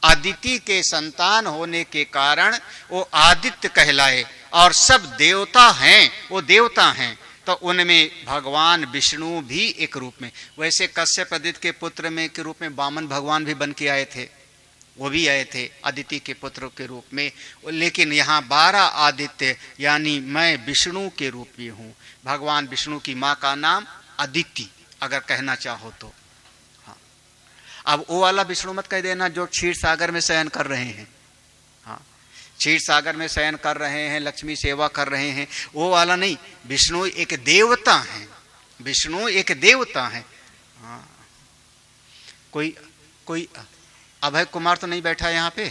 अदिति के संतान होने के कारण वो आदित्य कहलाए। और सब देवता हैं, वो देवता हैं, तो उनमें भगवान विष्णु भी एक रूप में। वैसे कश्यप अदिति के पुत्र में के रूप में वामन भगवान भी बन के आए थे, वो भी आए थे अदिति के पुत्र के रूप में। लेकिन यहाँ 12 आदित्य यानी मैं विष्णु के रूप में हूँ। भगवान विष्णु की माँ का नाम अदिति, अगर कहना चाहो तो। हाँ, अब वो वाला विष्णु मत कह देना जो क्षीर सागर में शयन कर रहे हैं। हाँ, क्षीर सागर में शयन कर रहे हैं, लक्ष्मी सेवा कर रहे हैं, वो वाला नहीं। विष्णु एक देवता है, विष्णु एक देवता है। हाँ, कोई अभय कुमार तो नहीं बैठा यहाँ पे?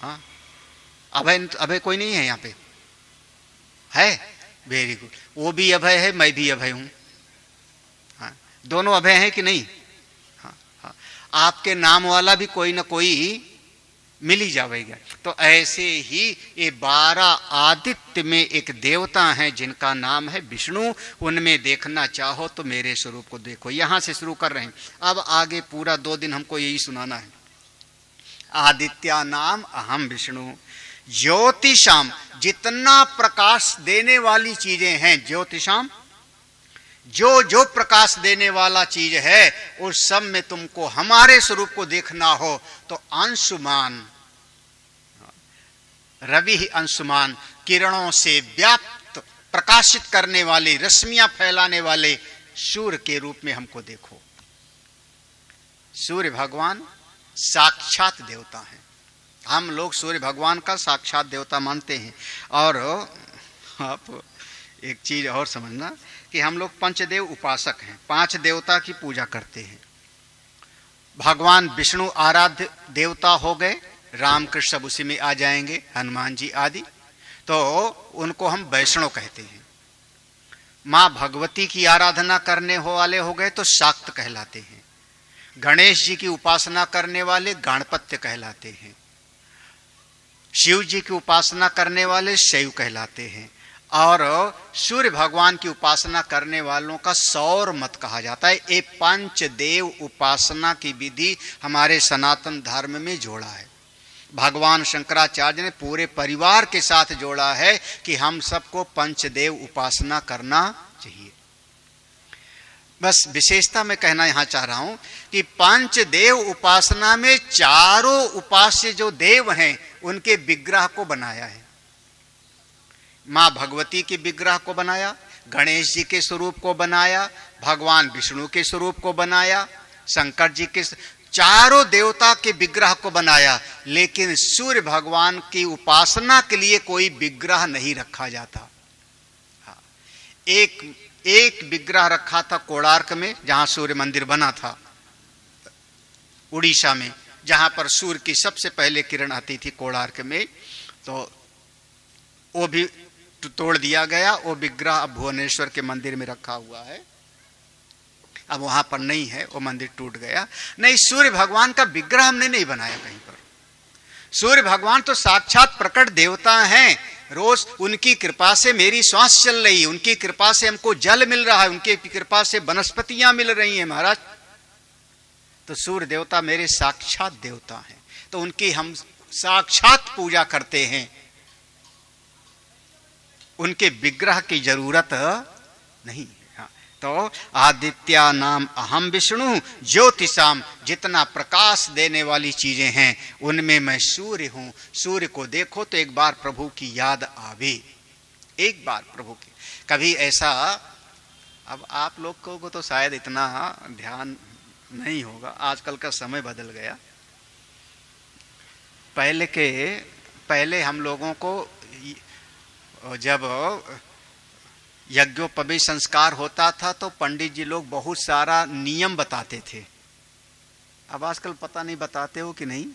हाँ, अभय कोई नहीं है यहाँ पे? है? Very good. वो भी अभय है, मैं भी अभय हूं। हाँ, दोनों अभय हैं कि नहीं? हाँ, हाँ, आपके नाम वाला भी कोई ना कोई मिल ही जाएगा। तो ऐसे ही ये 12 आदित्य में एक देवता हैं जिनका नाम है विष्णु। उनमें देखना चाहो तो मेरे स्वरूप को देखो। यहां से शुरू कर रहे हैं, अब आगे पूरा 2 दिन हमको यही सुनाना है। आदित्या नाम अहम विष्णु। ज्योतिषाम, जितना प्रकाश देने वाली चीजें हैं, ज्योतिषाम जो जो प्रकाश देने वाला चीज है, उस सब में तुमको हमारे स्वरूप को देखना हो तो अंशुमान, रवि ही अंशुमान, किरणों से व्याप्त प्रकाशित करने वाले, रश्मियां फैलाने वाले सूर्य के रूप में हमको देखो। सूर्य भगवान साक्षात देवता हैं। हम लोग सूर्य भगवान का साक्षात देवता मानते हैं। और आप एक चीज और समझना कि हम लोग पंचदेव उपासक हैं, 5 देवता की पूजा करते हैं। भगवान विष्णु आराध्य देवता हो गए, राम कृष्ण सब उसी में आ जाएंगे, हनुमान जी आदि, तो उनको हम वैष्णव कहते हैं। माँ भगवती की आराधना करने वाले हो गए तो शाक्त कहलाते हैं। गणेश जी की उपासना करने वाले गणपत्य कहलाते हैं। शिव जी की उपासना करने वाले शैव कहलाते हैं। और सूर्य भगवान की उपासना करने वालों का सौर मत कहा जाता है। ये पंचदेव उपासना की विधि हमारे सनातन धर्म में जोड़ा है। भगवान शंकराचार्य ने पूरे परिवार के साथ जोड़ा है कि हम सबको पंचदेव उपासना करना चाहिए। बस विशेषता मैं कहना यहां चाह रहा हूं कि पंचदेव उपासना में चारों उपास्य जो देव हैं उनके विग्रह को बनाया है। मां भगवती के विग्रह को बनाया, गणेश जी के स्वरूप को बनाया, भगवान विष्णु के स्वरूप को बनाया, शंकर जी के, चारों देवता के विग्रह को बनाया। लेकिन सूर्य भगवान की उपासना के लिए कोई विग्रह नहीं रखा जाता। एक विग्रह रखा था कोणार्क में, जहां सूर्य मंदिर बना था, उड़ीसा में, जहां पर सूर्य की सबसे पहले किरण आती थी कोणार्क में। तो वो भी तोड़ दिया गया। वो विग्रह अब भुवनेश्वर के मंदिर में रखा हुआ है, अब वहां पर नहीं है, वो मंदिर टूट गया। नहीं, सूर्य भगवान का विग्रह हमने नहीं बनाया कहीं पर। सूर्य भगवान तो साक्षात प्रकट देवता हैं। रोज उनकी कृपा से मेरी श्वास चल रही है, उनकी कृपा से हमको जल मिल रहा है, उनकी कृपा से वनस्पतियां मिल रही हैं महाराज। तो सूर्य देवता मेरे साक्षात देवता हैं, तो उनकी हम साक्षात पूजा करते हैं। उनके विग्रह की जरूरत नहीं। तो आदित्या नाम अहम विष्णु ज्योतिषाम, जितना प्रकाश देने वाली चीजें हैं उनमें मैं सूर्य हूं। सूर्य को देखो तो एक बार प्रभु की याद आवे, एक बार प्रभु की। कभी ऐसा, अब आप लोग को तो शायद इतना ध्यान नहीं होगा, आजकल का समय बदल गया। पहले हम लोगों को जब यज्ञोपवीत संस्कार होता था तो पंडित जी लोग बहुत सारा नियम बताते थे। अब आजकल पता नहीं बताते हो कि नहीं,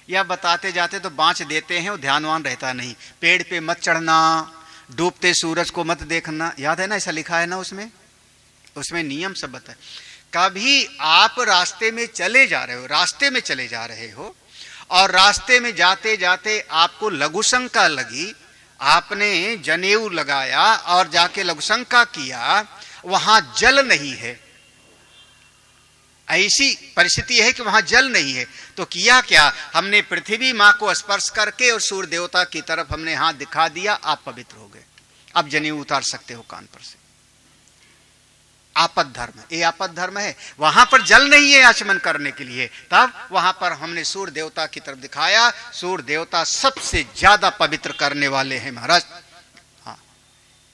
या बताते जाते तो बांच देते हैं, वो ध्यानवान रहता नहीं। पेड़ पे मत चढ़ना, डूबते सूरज को मत देखना, याद है ना, ऐसा लिखा है ना उसमें नियम सब बताए। कभी आप रास्ते में चले जा रहे हो और रास्ते में जाते जाते आपको लघुशंका लगी, आपने जनेऊ लगाया और जाके लघुशंका किया, वहां जल नहीं है, ऐसी परिस्थिति है कि वहां जल नहीं है। तो किया क्या, हमने पृथ्वी मां को स्पर्श करके और सूर्य देवता की तरफ हमने हाथ दिखा दिया, आप पवित्र हो गए। अब जनेऊ उतार सकते हो कान पर से। आपद धर्म, ये आपद धर्म है। वहां पर जल नहीं है आचमन करने के लिए, तब वहां पर हमने सूर्य देवता की तरफ दिखाया। सूर्य देवता सबसे ज्यादा पवित्र करने वाले हैं महाराज। हाँ,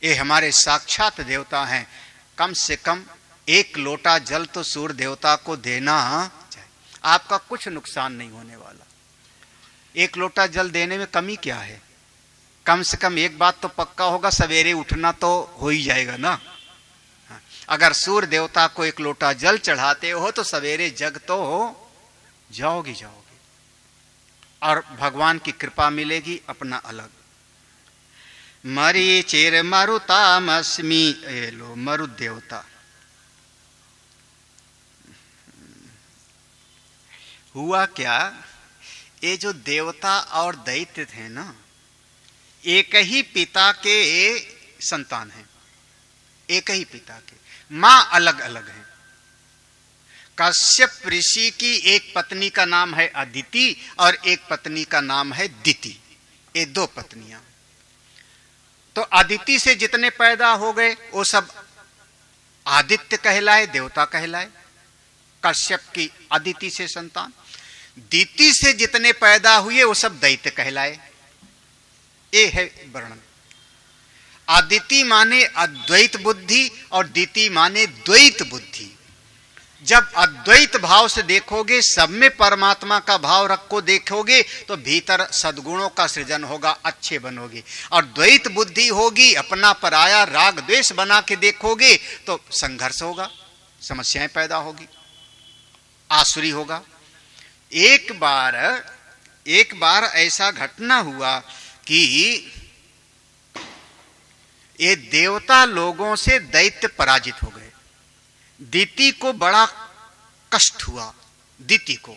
ये हमारे साक्षात देवता हैं। कम से कम 1 लोटा जल तो सूर्य देवता को देना चाहिए, आपका कुछ नुकसान नहीं होने वाला। 1 लोटा जल देने में कमी क्या है? कम से कम एक बात तो पक्का होगा, सवेरे उठना तो हो ही जाएगा ना। अगर सूर्य देवता को 1 लोटा जल चढ़ाते हो तो सवेरे जग तो जाओगी और भगवान की कृपा मिलेगी अपना अलग। मरीचिर मरुतामस्मि, लो मरु देवता। हुआ क्या, ये जो देवता और दैत्य थे ना, एक ही पिता के संतान हैं, एक ही पिता के, मां अलग अलग है। कश्यप ऋषि की एक पत्नी का नाम है अदिति और एक पत्नी का नाम है दिति, ये 2 पत्नियां। तो अदिति से जितने पैदा हो गए वो सब आदित्य कहलाए, देवता कहलाए। कश्यप की अदिति से संतान, दिति से जितने पैदा हुए वो सब दैत्य कहलाए। ये है वर्णन। अदिति माने अद्वैत बुद्धि और दिति माने द्वैत बुद्धि। जब अद्वैत भाव से देखोगे, सब में परमात्मा का भाव रखो देखोगे, तो भीतर सद्गुणों का सृजन होगा, अच्छे बनोगे। और द्वैत बुद्धि होगी, अपना पराया राग द्वेष बना के देखोगे तो संघर्ष होगा, समस्याएं पैदा होगी, आसुरी होगा। एक बार ऐसा घटना हुआ कि ये देवता लोगों से दैत्य पराजित हो गए। दिति को बड़ा कष्ट हुआ, दिति को,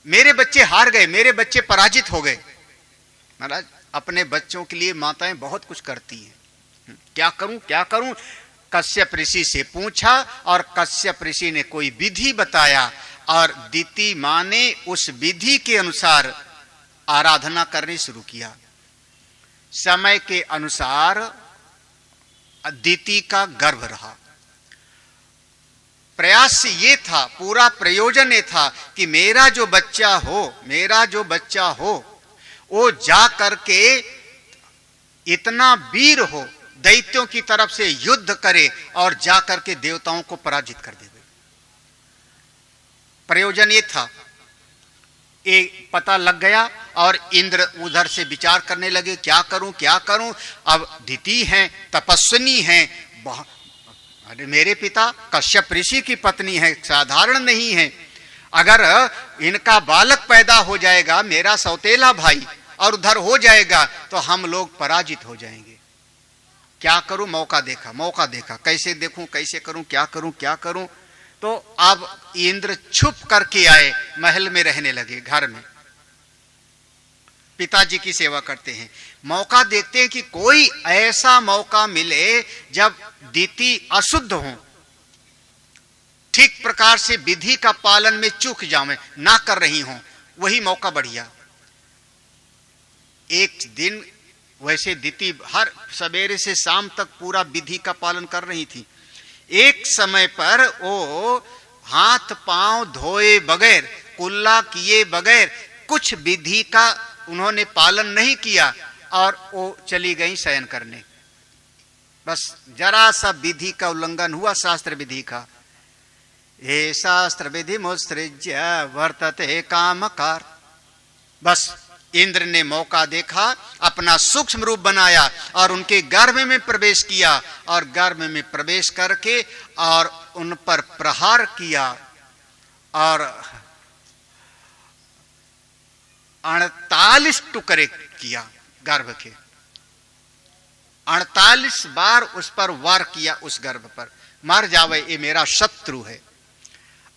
मेरे बच्चे हार गए, मेरे बच्चे पराजित हो गए। महाराज अपने बच्चों के लिए माताएं बहुत कुछ करती हैं। क्या करूं क्या करूं, कश्यप ऋषि से पूछा और कश्यप ऋषि ने कोई विधि बताया और दिति मां ने उस विधि के अनुसार आराधना करनी शुरू किया। समय के अनुसार दिति का गर्भ रहा। प्रयास ये था, पूरा प्रयोजन ये था कि मेरा जो बच्चा हो वो जा करके इतना वीर हो, दैत्यों की तरफ से युद्ध करे और जा करके देवताओं को पराजित कर दे। प्रयोजन ये था। ये पता लग गया और इंद्र उधर से विचार करने लगे, क्या करूं क्या करूं। अब दिति हैं, तपस्विनी हैं, अरे मेरे पिता कश्यप ऋषि की पत्नी है, साधारण नहीं है। अगर इनका बालक पैदा हो जाएगा, मेरा सौतेला भाई, और उधर हो जाएगा तो हम लोग पराजित हो जाएंगे। क्या करूं, मौका देखा, कैसे देखूं, कैसे करूं, क्या करूं। तो अब इंद्र छुप करके आए, महल में रहने लगे, घर में पिताजी की सेवा करते हैं। मौका देखते हैं कि कोई ऐसा मौका मिले जब दिति अशुद्ध हो, ठीक प्रकार से विधि का पालन में चूक जावे, ना कर रही हो, वही मौका बढ़िया। एक दिन वैसे दिति हर सवेरे से शाम तक पूरा विधि का पालन कर रही थी। एक समय पर वो हाथ पांव धोए बगैर, कुल्ला किए बगैर, कुछ विधि का उन्होंने पालन नहीं किया और वो चली गई शयन करने। बस जरा सा विधि का उल्लंघन हुआ, शास्त्र विधि का। ये शास्त्र विधि मुत्सृज्य वर्तते कामकार। बस इंद्र ने मौका देखा, अपना सूक्ष्म रूप बनाया और उनके गर्भ में प्रवेश किया और गर्भ में प्रवेश करके और उन पर प्रहार किया और 48 टुकड़े किया गर्भ के। 48 बार उस पर वार किया, उस गर्भ पर। मर जावे, ये मेरा शत्रु है।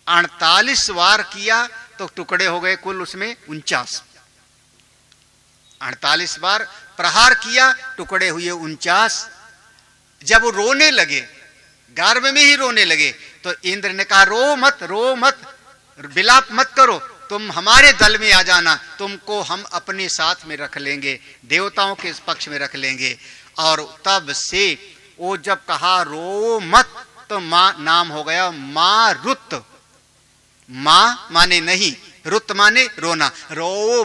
48 वार किया तो टुकड़े हो गए कुल उसमें 49। 48 बार प्रहार किया, टुकड़े हुए 49। जब वो रोने लगे, गर्भ में ही रोने लगे, तो इंद्र ने कहा, रो मत, विलाप मत करो, तुम हमारे दल में आ जाना, तुमको हम अपने साथ में रख लेंगे, देवताओं के पक्ष में रख लेंगे। और तब से वो जब कहा रो मत, तो मां नाम हो गया मारुत। मां माने नहीं, रुत माने रोना। रो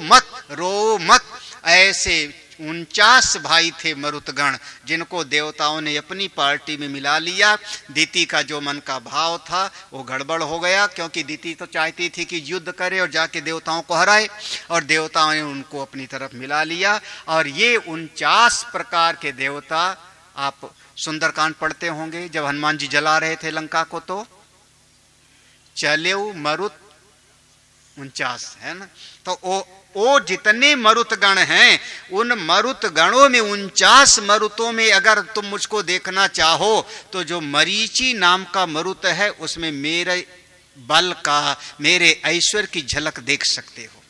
मत। ऐसे 49 भाई थे मरुतगण, जिनको देवताओं ने अपनी पार्टी में मिला लिया। दिति का जो मन का भाव था वो गड़बड़ हो गया, क्योंकि दिति तो चाहती थी कि युद्ध करे और जाके देवताओं को हराए, और देवताओं ने उनको अपनी तरफ मिला लिया। और ये 49 प्रकार के देवता, आप सुंदरकांड पढ़ते होंगे, जब हनुमान जी जला रहे थे लंका को, तो चले मरुत 49 है ना। तो वो जितने मरुतगण हैं, उन मरुतगणों में 49 मरुतों में अगर तुम मुझको देखना चाहो तो जो मरीचि नाम का मरुत है, उसमें मेरे बल का, मेरे ऐश्वर्य की झलक देख सकते हो।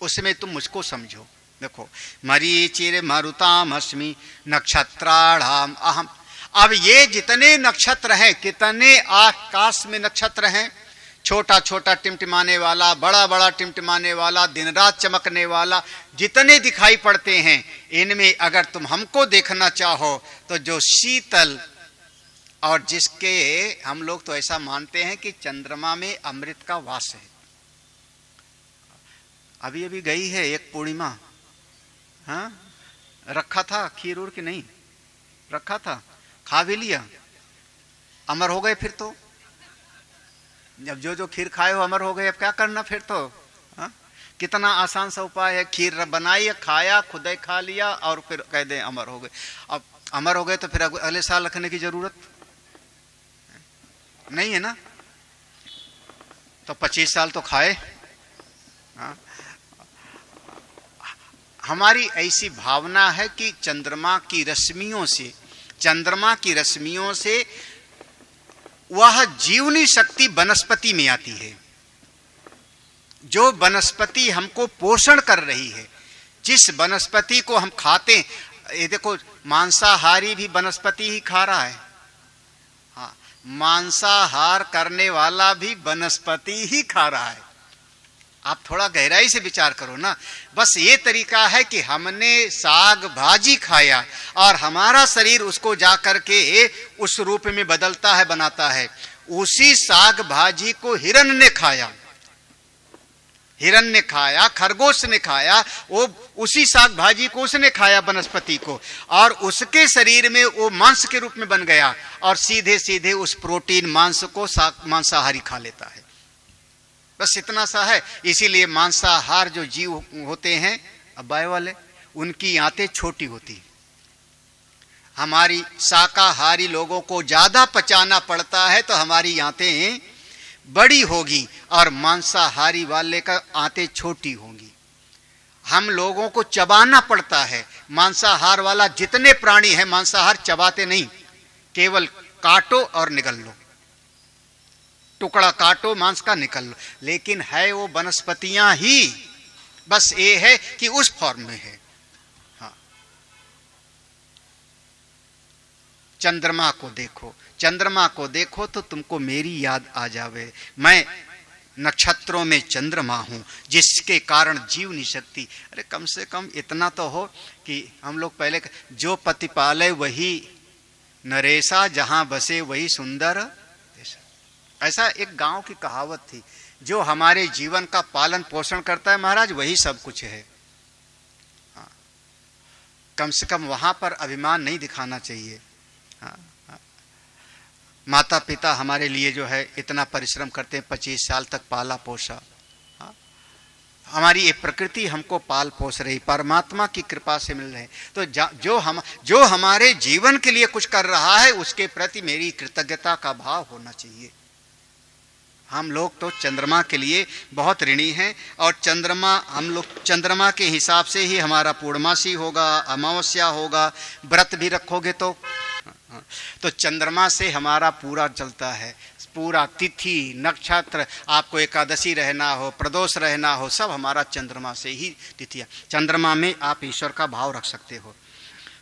उसमें तुम मुझको समझो। देखो, मरीचिर मरुताम अस्मि नक्षत्राणाम अहम। अब ये जितने नक्षत्र हैं, कितने आकाश में नक्षत्र हैं, छोटा छोटा टिमटिमाने वाला, बड़ा बड़ा टिमटिमाने वाला, दिन रात चमकने वाला, जितने दिखाई पड़ते हैं, इनमें अगर तुम हमको देखना चाहो तो जो शीतल, और जिसके हम लोग तो ऐसा मानते हैं कि चंद्रमा में अमृत का वास है। अभी अभी गई है एक पूर्णिमा, हाँ, रखा था खीर उर की नहीं रखा था, खा भी लिया, अमर हो गए। फिर तो जब जो खीर खाए हो अमर हो गए, अब क्या करना फिर तो। हा? कितना आसान सा उपाय है, खीर बनाई, खाया, खुद ही खा लिया और फिर कह दे अमर हो गए। अब अमर हो गए तो फिर अगले साल रखने की जरूरत नहीं है ना, तो 25 साल तो खाए। हा? हमारी ऐसी भावना है कि चंद्रमा की रश्मियों से वह जीवनी शक्ति वनस्पति में आती है। जो वनस्पति हमको पोषण कर रही है, जिस वनस्पति को हम खाते, ये देखो मांसाहारी भी वनस्पति ही खा रहा है। हाँ, मांसाहार करने वाला भी वनस्पति ही खा रहा है। आप थोड़ा गहराई से विचार करो ना। बस ये तरीका है कि हमने साग भाजी खाया और हमारा शरीर उसको जाकर के उस रूप में बदलता है, बनाता है। उसी साग भाजी को हिरण ने खाया, हिरण ने खाया, खरगोश ने खाया, वो उसी साग भाजी को उसने खाया, वनस्पति को, और उसके शरीर में वो मांस के रूप में बन गया और सीधे सीधे उस प्रोटीन मांस को मांसाहारी खा लेता है। बस इतना सा है। इसीलिए मांसाहार जो जीव होते हैं अब्बाई वाले, उनकी आंतें छोटी होती है। हमारी शाकाहारी लोगों को ज्यादा पचाना पड़ता है तो हमारी आंतें बड़ी होगी और मांसाहारी वाले का आंतें छोटी होंगी। हम लोगों को चबाना पड़ता है। मांसाहार वाला जितने प्राणी है मांसाहार चबाते नहीं, केवल काटो और निगल लो, टुकड़ा काटो मांस का निकल लो। लेकिन है वो वनस्पतियां ही, बस ये है कि उस फॉर्म में है। हाँ, चंद्रमा को देखो, चंद्रमा को देखो तो तुमको मेरी याद आ जावे। मैं नक्षत्रों में चंद्रमा हूं जिसके कारण जीव नहीं सकती। अरे कम से कम इतना तो हो कि हम लोग पहले जो पति पाले वही नरेशा, जहां बसे वही सुंदर। ऐसा एक गांव की कहावत थी, जो हमारे जीवन का पालन पोषण करता है महाराज वही सब कुछ है। हाँ, कम से कम वहां पर अभिमान नहीं दिखाना चाहिए। हाँ, हाँ। माता पिता हमारे लिए जो है इतना परिश्रम करते हैं, 25 साल तक पाला पोसा। हाँ, हमारी ये प्रकृति हमको पाल पोस रही, परमात्मा की कृपा से मिल रहे। तो जो हमारे जीवन के लिए कुछ कर रहा है उसके प्रति मेरी कृतज्ञता का भाव होना चाहिए। हम लोग तो चंद्रमा के लिए बहुत ऋणी हैं और चंद्रमा, हम लोग चंद्रमा के हिसाब से ही हमारा पूर्णमासी होगा, अमावस्या होगा। व्रत भी रखोगे तो चंद्रमा से हमारा पूरा चलता है, पूरा तिथि नक्षत्र। आपको एकादशी रहना हो, प्रदोष रहना हो, सब हमारा चंद्रमा से ही तिथियां। चंद्रमा में आप ईश्वर का भाव रख सकते हो।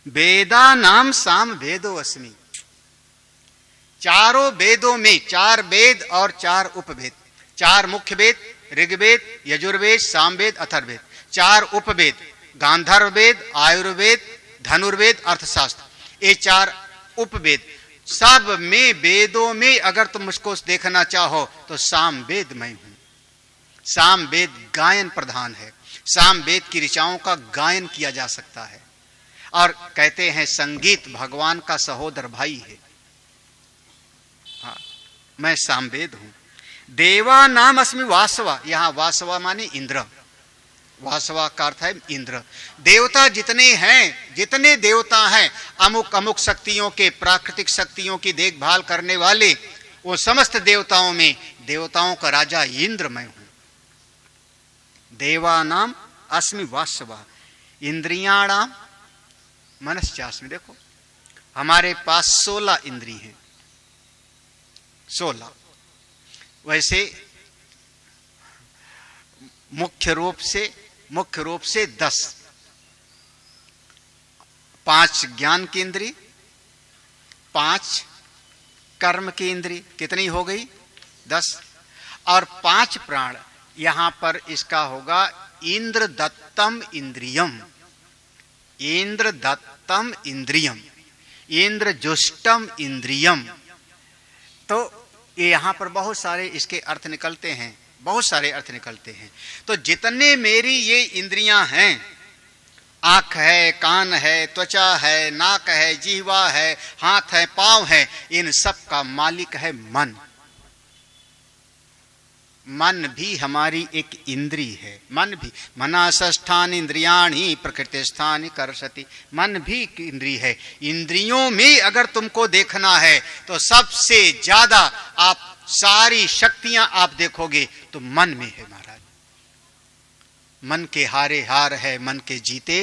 वेदा नाम साम वेदो अस्मि, चारों वेदों में 4 वेद और 4 उपवेद, 4 मुख्य वेद ऋग्वेद, यजुर्वेद, सामवेद, अथर्ववेद, 4 उपवेद गांधर्व वेद, आयुर्वेद, धनुर्वेद, अर्थशास्त्र। ये 4 उपवेद, सब में वेदों में अगर तुम मुझको देखना चाहो तो सामवेद मैं हूं। सामवेद गायन प्रधान है, सामवेद की ऋचाओं का गायन किया जा सकता है। और कहते हैं संगीत भगवान का सहोदर भाई है। मैं सामवेद हूं। देवा नाम अस्मि वासवा, यहां वासवा माने इंद्र, वासवा का अर्थ है इंद्र। देवता जितने हैं, जितने देवता हैं, अमुक अमुक शक्तियों के, प्राकृतिक शक्तियों की देखभाल करने वाले, वो समस्त देवताओं में देवताओं का राजा इंद्र मैं हूं। देवा नाम अस्मि वासवा, इंद्रियाणाम मनश्चास्मि। देखो हमारे पास 16 इंद्री हैं, 16। वैसे मुख्य रूप से 10, 5 ज्ञान की इंद्री, 5 कर्म की इंद्री, कितनी हो गई 10, और 5 प्राण। यहां पर इसका होगा इंद्र दत्तम इंद्रियम, इंद्र दत्तम इंद्रियम, इंद्र जुष्टम इंद्रियम। तो ये यहां पर बहुत सारे इसके अर्थ निकलते हैं, बहुत सारे अर्थ निकलते हैं। तो जितने मेरी ये इंद्रियां हैं, आंख है, कान है, त्वचा है, नाक है, जीवा है, हाथ है, पांव है, इन सब का मालिक है मन। मन भी हमारी एक इंद्री है। मन भी, मनसष्ठान इंद्रियाणि प्रकृतिस्थानि कर्षति, मन भी एक इंद्री है। इंद्रियों में अगर तुमको देखना है तो सबसे ज्यादा आप सारी शक्तियां आप देखोगे तो मन में है महाराज। मन के हारे हार है, मन के जीते।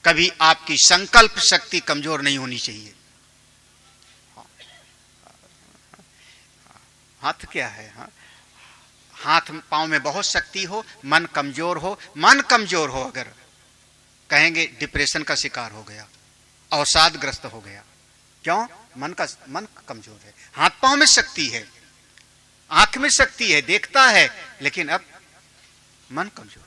कभी आपकी संकल्प शक्ति कमजोर नहीं होनी चाहिए। हाथ क्या है? हाँ, हाथ पांव में बहुत शक्ति हो, मन कमजोर हो, मन कमजोर हो, अगर कहेंगे डिप्रेशन का शिकार हो गया, अवसादग्रस्त हो गया। क्यों? मन कमजोर है। हाथ पांव में शक्ति है, आंख में शक्ति है, देखता है, लेकिन अब मन कमजोर।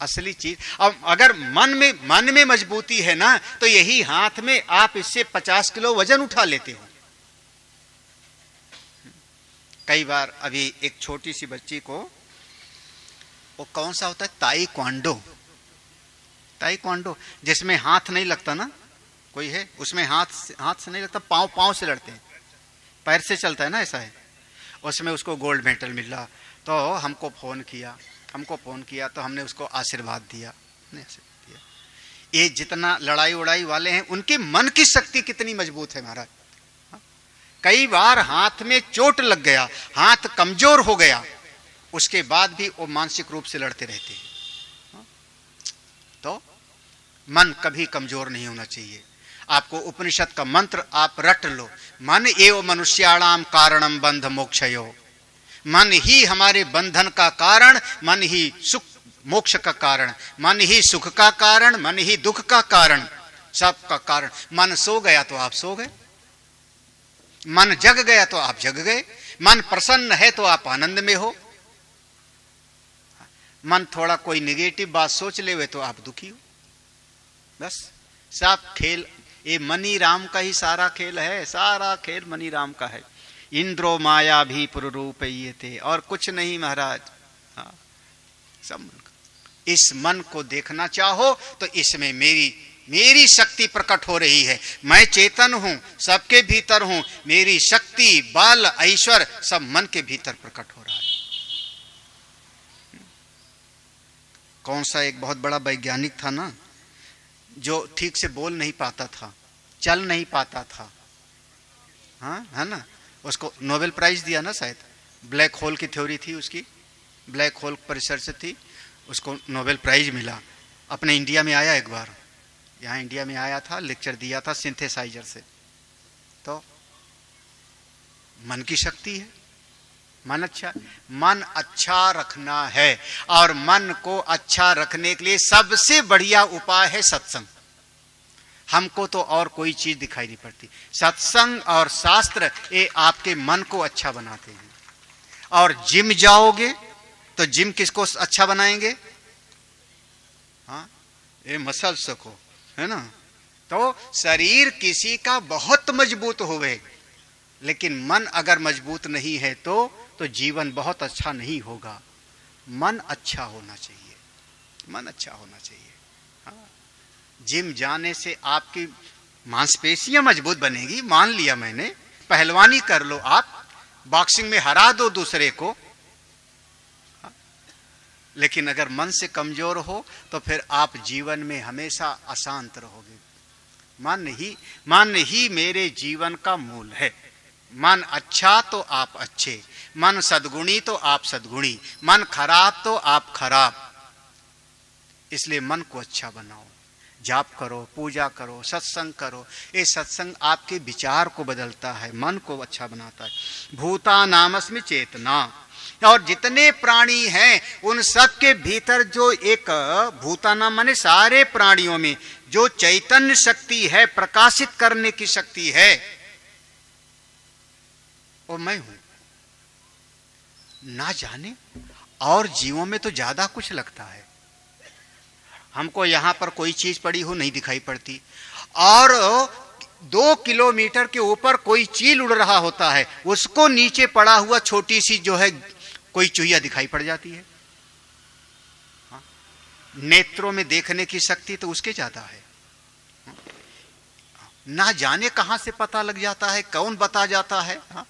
असली चीज, अब अगर मन में मजबूती है ना, तो यही हाथ में आप इससे 50 किलो वजन उठा लेते हो। कई बार अभी एक छोटी सी बच्ची को, वो कौन सा होता है, ताइक्वांडो, जिसमें हाथ नहीं लगता ना, कोई है उसमें हाथ से नहीं लगता, पांव से लड़ते हैं, पैर से चलता है ना, ऐसा है। उसमें उसको गोल्ड मेडल मिला, तो हमको फोन किया तो हमने उसको आशीर्वाद दिया। ये जितना लड़ाई उड़ाई वाले हैं, उनके मन की शक्ति कितनी मजबूत है महाराज। कई बार हाथ में चोट लग गया, हाथ कमजोर हो गया, उसके बाद भी वो मानसिक रूप से लड़ते रहते हैं। तो मन कभी कमजोर नहीं होना चाहिए। आपको उपनिषद का मंत्र आप रट लो, मन एव मनुष्याणाम कारणम बंध मोक्षयो। मन ही हमारे बंधन का कारण, मन ही सुख मोक्ष का कारण, मन ही सुख का कारण, मन ही दुख का कारण, सब का कारण। मन सो गया तो आप सो गए, मन जग गया तो आप जग गए, मन प्रसन्न है तो आप आनंद में हो, मन थोड़ा कोई निगेटिव बात सोच ले तो आप दुखी हो। बस सब खेल ये मनी राम का ही सारा खेल है, सारा खेल मनी राम का है। इंद्रो माया भी पुरूपयते, और कुछ नहीं महाराज। हाँ, सब मन का। इस मन को देखना चाहो तो इसमें मेरी शक्ति प्रकट हो रही है। मैं चेतन हूं, सबके भीतर हूं, मेरी शक्ति, बल, ऐश्वर्य सब मन के भीतर प्रकट हो रहा है। कौन सा एक बहुत बड़ा वैज्ञानिक था ना, जो ठीक से बोल नहीं पाता था, चल नहीं पाता था, हाँ है ना, उसको नोबेल प्राइज दिया ना शायद। ब्लैक होल की थ्योरी थी उसकी, ब्लैक होल पर रिसर्च थी, उसको नोबेल प्राइज मिला। अपने इंडिया में आया, एक बार यहाँ इंडिया में आया था, लेक्चर दिया था सिंथेसाइजर से। तो मन की शक्ति है, मन अच्छा रखना है, और मन को अच्छा रखने के लिए सबसे बढ़िया उपाय है सत्संग। हमको तो और कोई चीज दिखाई नहीं पड़ती। सत्संग और शास्त्र ये आपके मन को अच्छा बनाते हैं। और जिम जाओगे तो जिम किसको अच्छा बनाएंगे? हाँ, ये मसल्स को, है ना। तो शरीर किसी का बहुत मजबूत होवे, लेकिन मन अगर मजबूत नहीं है तो जीवन बहुत अच्छा नहीं होगा। मन अच्छा होना चाहिए, मन अच्छा होना चाहिए। हाँ, जिम जाने से आपकी मांसपेशियां मजबूत बनेगी, मान लिया मैंने। पहलवानी कर लो आप, बॉक्सिंग में हरा दो दूसरे को, लेकिन अगर मन से कमजोर हो तो फिर आप जीवन में हमेशा अशांत रहोगे। मन ही मेरे जीवन का मूल है। मन अच्छा तो आप अच्छे, मन सद्गुणी तो आप सद्गुणी, मन खराब तो आप खराब। इसलिए मन को अच्छा बनाओ, जाप करो, पूजा करो, सत्संग करो। ये सत्संग आपके विचार को बदलता है, मन को अच्छा बनाता है। भूता नामस्मि चेतना, और जितने प्राणी हैं उन सब के भीतर जो एक भूतानाम माने सारे प्राणियों में जो चैतन्य शक्ति है, प्रकाशित करने की शक्ति है, वो मैं हूं। ना जाने और जीवों में तो ज्यादा कुछ लगता है। हमको यहां पर कोई चीज पड़ी हो नहीं दिखाई पड़ती, और 2 किलोमीटर के ऊपर कोई चील उड़ रहा होता है, उसको नीचे पड़ा हुआ छोटी सी जो है कोई चूहिया दिखाई पड़ जाती है। हाँ? नेत्रों में देखने की शक्ति तो उसके ज्यादा है। हाँ? ना जाने कहां से पता लग जाता है, कौन बता जाता है। हाँ?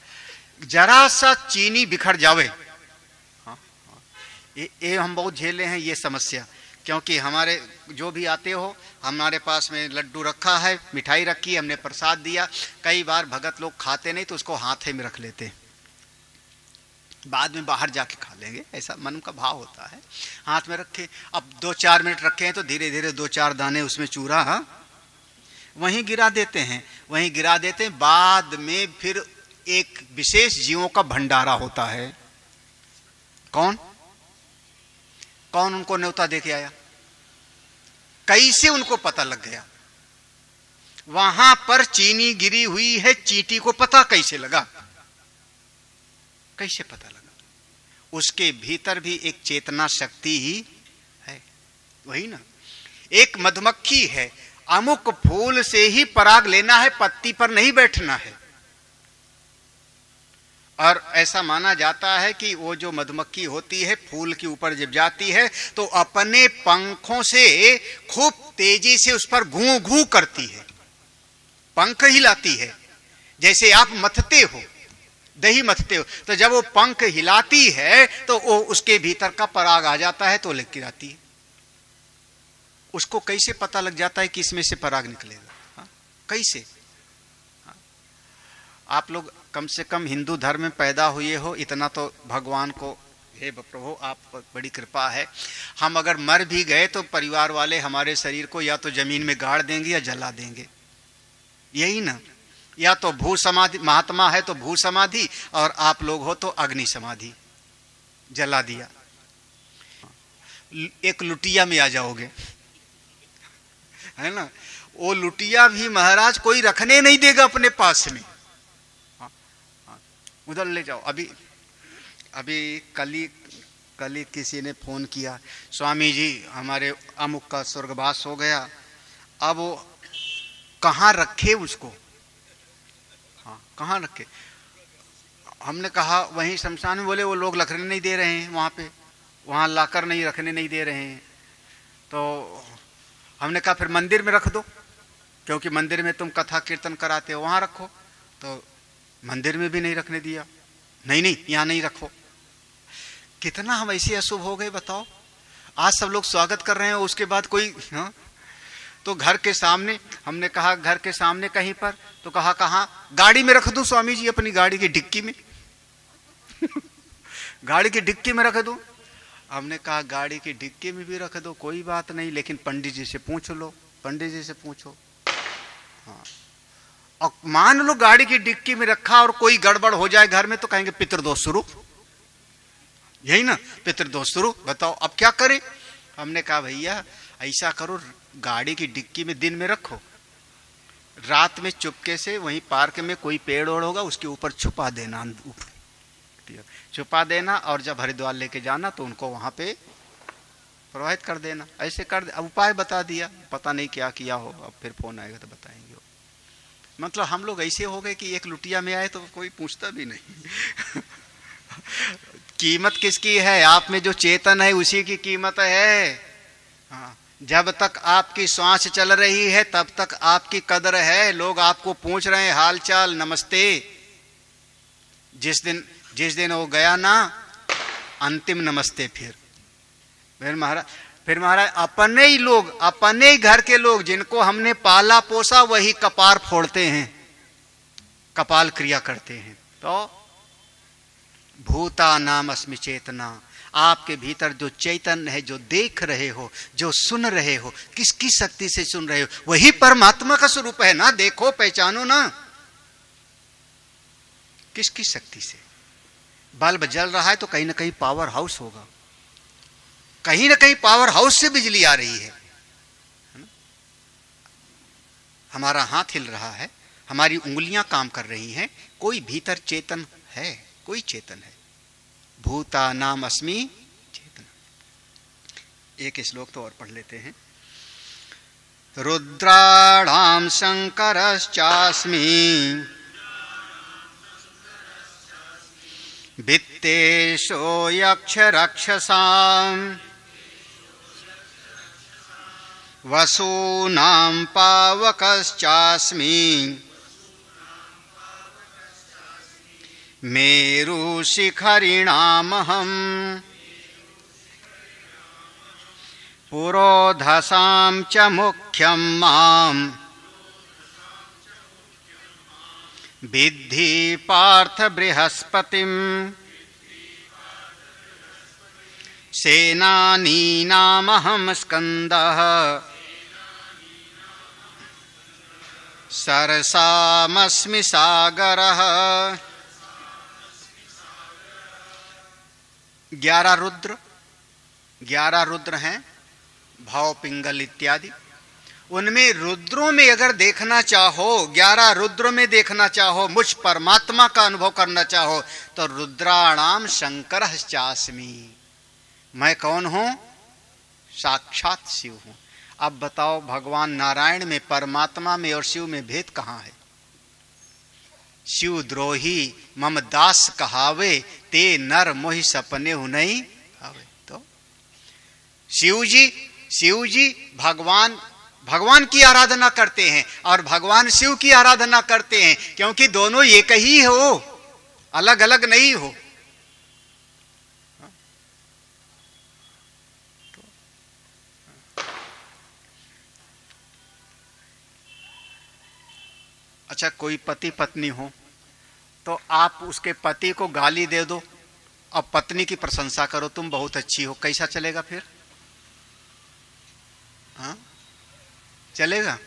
जरा सा चीनी बिखर जावे। हाँ? ये हम बहुत झेले हैं ये समस्या, क्योंकि हमारे जो भी आते हो, हमारे पास में लड्डू रखा है, मिठाई रखी है, हमने प्रसाद दिया। कई बार भगत लोग खाते नहीं तो उसको हाथे में रख लेते, बाद में बाहर जाके खा लेंगे, ऐसा मन का भाव होता है। हाथ में रखे, अब 2-4 मिनट रखे हैं तो धीरे धीरे 2-4 दाने उसमें चूरा, हाँ, वहीं गिरा देते हैं। बाद में फिर एक विशेष जीवों का भंडारा होता है। कौन कौन उनको न्योता दे के आया? कैसे उनको पता लग गया? वहां पर चीनी गिरी हुई है, चींटी को पता कैसे लगा? कैसे पता लगा? उसके भीतर भी एक चेतना शक्ति ही है। वही ना, एक मधुमक्खी है, अमुक फूल से ही पराग लेना है, पत्ती पर नहीं बैठना है। और ऐसा माना जाता है कि वो जो मधुमक्खी होती है, फूल के ऊपर जब जाती है तो अपने पंखों से खूब तेजी से उस पर घू घू करती है, पंख हिलाती है। जैसे आप मथते हो, दही मथते हो, तो जब वो पंख हिलाती है तो वो उसके भीतर का पराग आ जाता है तो लेकर आती है। उसको कैसे पता लग जाता है कि इसमें से पराग निकलेगा? हाँ? कैसे? हाँ? आप लोग कम से कम हिंदू धर्म में पैदा हुए हो, इतना तो भगवान को, हे प्रभु आप बड़ी कृपा है। हम अगर मर भी गए तो परिवार वाले हमारे शरीर को या तो जमीन में गाड़ देंगे या जला देंगे, यही ना? या तो भू समाधि, महात्मा है तो भू समाधि, और आप लोग हो तो अग्नि समाधि, जला दिया। एक लुटिया में आ जाओगे, है ना? वो लुटिया भी महाराज कोई रखने नहीं देगा अपने पास में। उधर ले जाओ। अभी कल ही किसी ने फोन किया, स्वामी जी हमारे अमुक का स्वर्गवास हो गया, अब वो कहाँ रखे उसको? हाँ, कहाँ रखे? हमने कहा वहीं शमशान में। बोले वो लोग रखने नहीं दे रहे हैं वहाँ पे, वहाँ लाकर नहीं रखने नहीं दे रहे हैं। तो हमने कहा फिर मंदिर में रख दो, क्योंकि मंदिर में तुम कथा कीर्तन कराते हो, वहाँ रखो। तो मंदिर में भी नहीं रखने दिया। नहीं यहाँ नहीं रखो। कितना हम ऐसे अशुभ हो गए बताओ। आज सब लोग स्वागत कर रहे हैं, उसके बाद कोई, हाँ? तो घर के सामने, हमने कहा घर के सामने कहीं पर, तो कहा कहाँ? गाड़ी में रख दूं स्वामी जी, अपनी गाड़ी की डिक्की में। गाड़ी की डिक्की में रख दूं? हमने कहा गाड़ी की डिक्की में भी रख दो, कोई बात नहीं, लेकिन पंडित जी से पूछ लो, पंडित जी से पूछो। हाँ, और मान लो गाड़ी की डिक्की में रखा और कोई गड़बड़ हो जाए घर में, तो कहेंगे पितृदोष शुरू, यही ना? पितृदोष शुरू। बताओ अब क्या करें? हमने कहा भैया ऐसा करो, गाड़ी की डिक्की में दिन में रखो, रात में चुपके से वहीं पार्क में कोई पेड़ ओड़ होगा उसके ऊपर छुपा देना, छुपा देना, और जब हरिद्वार लेके जाना तो उनको वहां पे प्रवाहित कर देना। ऐसे कर दे। अब उपाय बता दिया, पता नहीं क्या किया हो, अब फिर फोन आएगा तो बताएंगे। मतलब हम लोग ऐसे हो गए कि एक लुटिया में आए तो कोई पूछता भी नहीं। कीमत किसकी है? आप में जो चेतन है उसी की कीमत है। हाँ, जब तक आपकी सांस चल रही है तब तक आपकी कदर है। लोग आपको पूछ रहे हैं हाल चाल, नमस्ते। जिस दिन वो गया ना, अंतिम नमस्ते। फिर महाराज अपने ही लोग, अपने ही घर के लोग जिनको हमने पाला पोसा, वही कपार फोड़ते हैं, कपाल क्रिया करते हैं। तो भूता नाम अस्मि चेतना, आपके भीतर जो चैतन्य है, जो देख रहे हो, जो सुन रहे हो, किसकी शक्ति से सुन रहे हो? वही परमात्मा का स्वरूप है ना। देखो, पहचानो ना, किसकी शक्ति से। बल्ब जल रहा है तो कहीं ना कहीं पावर हाउस होगा, कहीं ना कहीं पावर हाउस से बिजली आ रही है ना? हमारा हाथ हिल रहा है, हमारी उंगलियां काम कर रही हैं, कोई भीतर चेतन है, कोई चेतन है। भूता नाम अस्मि चेतना। एक श्लोक तो और पढ़ लेते हैं। रुद्राणाम शंकरश्चास्मि वित्तेशो यक्ष रक्षसाम् वसूनां पावकश्चास्मि मेरुशिखरिणामहम् पुरोधसां च मुख्यं माम् विद्धि पार्थ बृहस्पतिम् सेनानीनामहं स्कन्दः सरसामस्मि सागरः। 11 रुद्र हैं, भाव पिंगल इत्यादि। उनमें रुद्रों में अगर देखना चाहो, 11 रुद्रों में देखना चाहो, मुझ परमात्मा का अनुभव करना चाहो, तो रुद्राणाम शंकर चास्मी, मैं कौन हूं? साक्षात शिव हूं। अब बताओ, भगवान नारायण में, परमात्मा में और शिव में भेद कहां है? शिव द्रोही मम दास कहावे, ते नर मोहि सपने हु नहीं आवे। तो शिव जी भगवान की आराधना करते हैं और भगवान शिव की आराधना करते हैं, क्योंकि दोनों एक ही हो, अलग अलग नहीं हो। अच्छा, कोई पति पत्नी हो तो आप उसके पति को गाली दे दो और पत्नी की प्रशंसा करो, तुम बहुत अच्छी हो, कैसा चलेगा फिर? हाँ, चलेगा?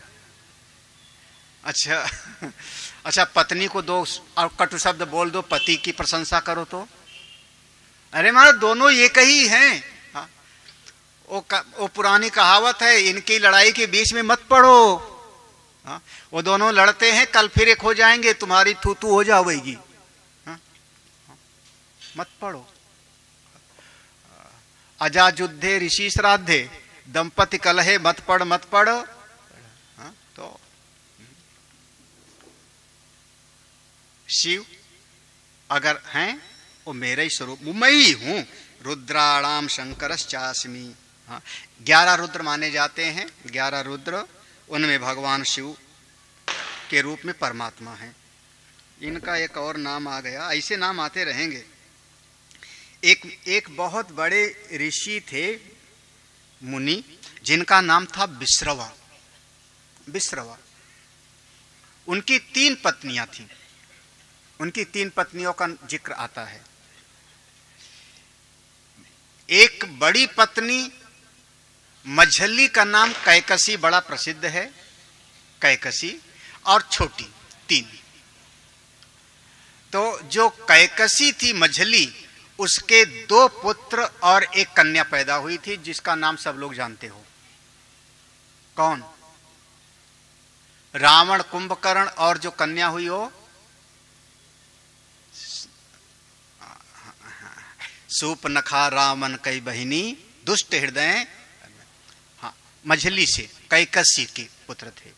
अच्छा, पत्नी को दो और कटु शब्द बोल दो, पति की प्रशंसा करो तो? अरे महाराज, दोनों एक ही हैं। हाँ? वो पुरानी कहावत है, इनकी लड़ाई के बीच में मत पड़ो। हाँ? वो दोनों लड़ते हैं, कल फिर एक हो जाएंगे, तुम्हारी थूतू हो जाएगी। हाँ? मत पढ़ो। अजाजुद्धे ऋषि श्राद्धे दंपति कलहे मत पढ़। हाँ? तो शिव अगर हैं, वो मेरा ही स्वरूप, मैं ही हूं। रुद्राणाम शंकरश्चास्मि। हाँ? 11 रुद्र माने जाते हैं, 11 रुद्र, उनमें भगवान शिव के रूप में परमात्मा है। इनका एक और नाम आ गया, ऐसे नाम आते रहेंगे। एक बहुत बड़े ऋषि थे, मुनि, जिनका नाम था विश्रवा। उनकी 3 पत्नियां थीं। उनकी 3 पत्नियों का जिक्र आता है। एक बड़ी पत्नी मझली का नाम कैकसी बड़ा प्रसिद्ध है, कैकसी, और छोटी 3। तो जो कैकसी थी मझली, उसके 2 पुत्र और 1 कन्या पैदा हुई थी, जिसका नाम सब लोग जानते हो। कौन? रावण, कुंभकर्ण, और जो कन्या हुई हो सूपनखा रावण कई बहिनी दुष्ट हृदय। हाँ, मझली से कैकसी के पुत्र थे।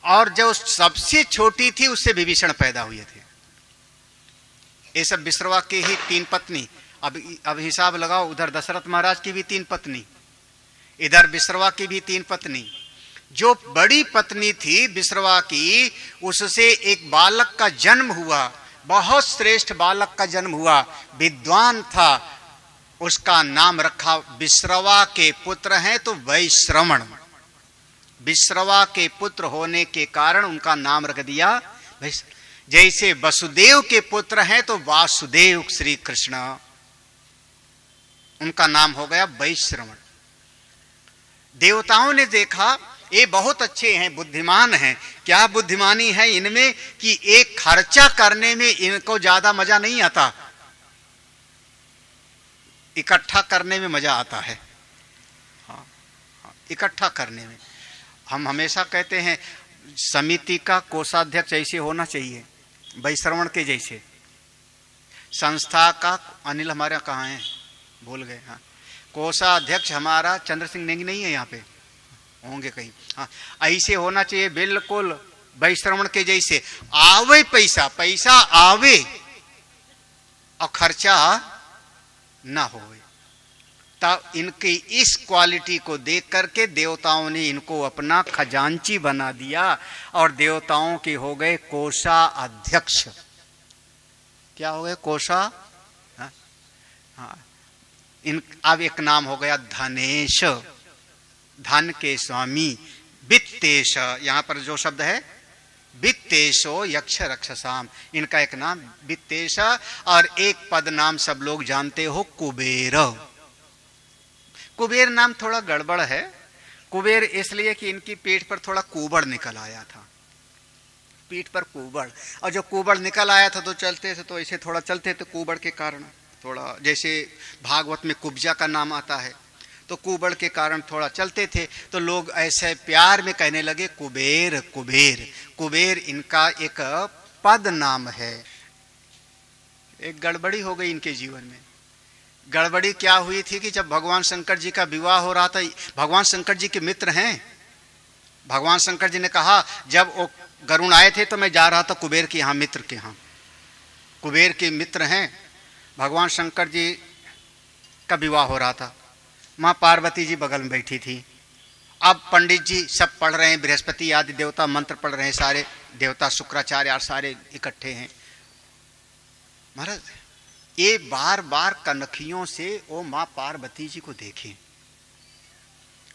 और जो सबसे छोटी थी, उससे विभीषण पैदा हुए थे। ये सब विश्रवा के ही 3 पत्नी। अब हिसाब लगाओ, उधर दशरथ महाराज की भी 3 पत्नी, इधर विश्रवा की भी 3 पत्नी। जो बड़ी पत्नी थी विश्रवा की, उससे एक बालक का जन्म हुआ, बहुत श्रेष्ठ बालक का जन्म हुआ, विद्वान था। उसका नाम रखा, विश्रवा के पुत्र हैं तो वैश्रवण। विश्रवा के पुत्र होने के कारण उनका नाम रख दिया वैश्रवण। जैसे वसुदेव के पुत्र हैं तो वासुदेव श्री कृष्ण, उनका नाम हो गया वैश्रवण। देवताओं ने देखा ये बहुत अच्छे हैं, बुद्धिमान हैं। क्या बुद्धिमानी है इनमें कि एक खर्चा करने में इनको ज्यादा मजा नहीं आता, इकट्ठा करने में मजा आता है। हाँ, इकट्ठा करने में। हम हमेशा कहते हैं समिति का कोषाध्यक्ष ऐसे होना चाहिए, वैश्रवण के जैसे। संस्था का अनिल हमारे कहाँ है, भूल गए। हाँ, कोषाध्यक्ष हमारा चंद्र सिंह नेगी नहीं है, यहाँ पे होंगे कहीं। हाँ, ऐसे होना चाहिए बिल्कुल वैश्रवण के जैसे। आवे पैसा आवे और खर्चा ना होवे। तब इनकी इस क्वालिटी को देख करके देवताओं ने इनको अपना खजांची बना दिया और देवताओं के हो गए कोषा अध्यक्ष। क्या हो गए? कोषा। हाँ, हाँ। अब एक नाम हो गया धनेश, धन के स्वामी। वित्तेश, यहां पर जो शब्द है वित्तेशो यक्ष रक्षसाम, इनका एक नाम वित्तेश। और एक पद नाम सब लोग जानते हो, कुबेर। कुबेर नाम थोड़ा गड़बड़ है। कुबेर इसलिए कि इनकी पीठ पर थोड़ा कुबड़ निकल आया था, पीठ पर कुबड़। और जो कुबड़ निकल आया था तो चलते थे तो ऐसे थोड़ा चलते थे कुबड़ के कारण, थोड़ा, जैसे भागवत में कुब्जा का नाम आता है, तो कुबड़ के कारण थोड़ा चलते थे, तो लोग ऐसे प्यार में कहने लगे कुबेर कुबेर। कुबेर इनका एक पद नाम है। एक गड़बड़ी हो गई इनके जीवन में। गड़बड़ी क्या हुई थी कि जब भगवान शंकर जी का विवाह हो रहा था, भगवान शंकर जी के मित्र हैं, भगवान शंकर जी ने कहा, जब वो गरुण आए थे तो मैं जा रहा था कुबेर के यहाँ, मित्र के यहाँ, कुबेर के मित्र हैं, भगवान शंकर जी का विवाह हो रहा था। माँ पार्वती जी बगल में बैठी थी। अब पंडित जी सब पढ़ रहे हैं, बृहस्पति आदि देवता मंत्र पढ़ रहे हैं, सारे देवता शुक्राचार्य और सारे इकट्ठे हैं। महाराज ये बार बार कनखियों से वो माँ पार्वती जी को देखें,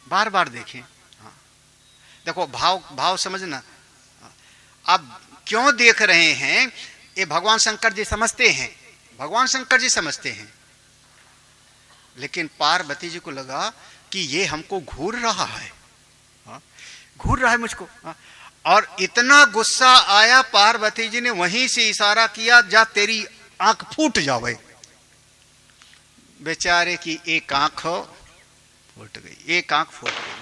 बार बार देखें। हाँ देखो, भाव समझना। अब क्यों देख रहे हैं, ये भगवान शंकर जी समझते हैं, भगवान शंकर जी समझते हैं, लेकिन पार्वती जी को लगा कि ये हमको घूर रहा है, घूर रहा है मुझको। और इतना गुस्सा आया, पार्वती जी ने वहीं से इशारा किया, जा तेरी आंख फूट जावे। बेचारे की एक आंख फूट गई, एक आंख फूट गई।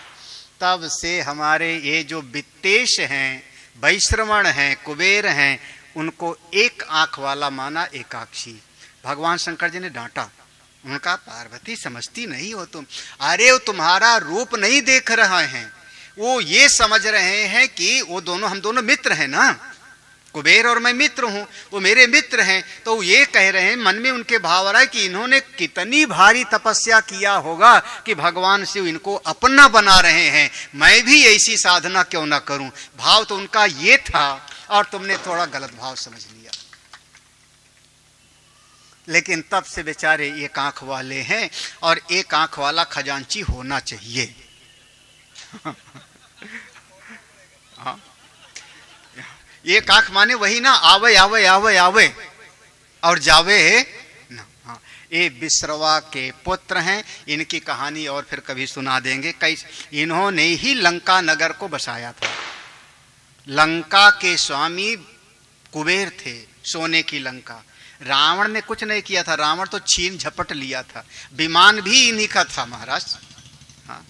तब से हमारे ये जो वित्तेश हैं, वैश्रवण हैं, कुबेर हैं, उनको एक आंख वाला माना, एकाक्षी। भगवान शंकर जी ने डांटा, उनका पार्वती समझती नहीं हो तुम, अरे वो तुम्हारा रूप नहीं देख रहे हैं, वो ये समझ रहे हैं कि वो दोनों, हम दोनों मित्र हैं ना, कुबेर और मैं मित्र हूं, वो मेरे मित्र हैं। तो ये कह रहे हैं, मन में उनके भाव आ रहा है कि इन्होंने कितनी भारी तपस्या किया होगा कि भगवान शिव इनको अपना बना रहे हैं, मैं भी ऐसी साधना क्यों ना करूं। भाव तो उनका ये था, और तुमने थोड़ा गलत भाव समझ लिया। लेकिन तब से बेचारे एक आंख वाले हैं, और एक आंख वाला खजांची होना चाहिए। हाँ, एक आंख माने वही ना, आवे आवे आवे आवे और जावे ना। हाँ, ये विश्रवा के पुत्र हैं, इनकी कहानी और फिर कभी सुना देंगे। इन्होंने ही लंका नगर को बसाया था। लंका के स्वामी कुबेर थे, सोने की लंका। रावण ने कुछ नहीं किया था, रावण तो छीन झपट लिया था, विमान भी इन्हीं का था महाराज। हाँ,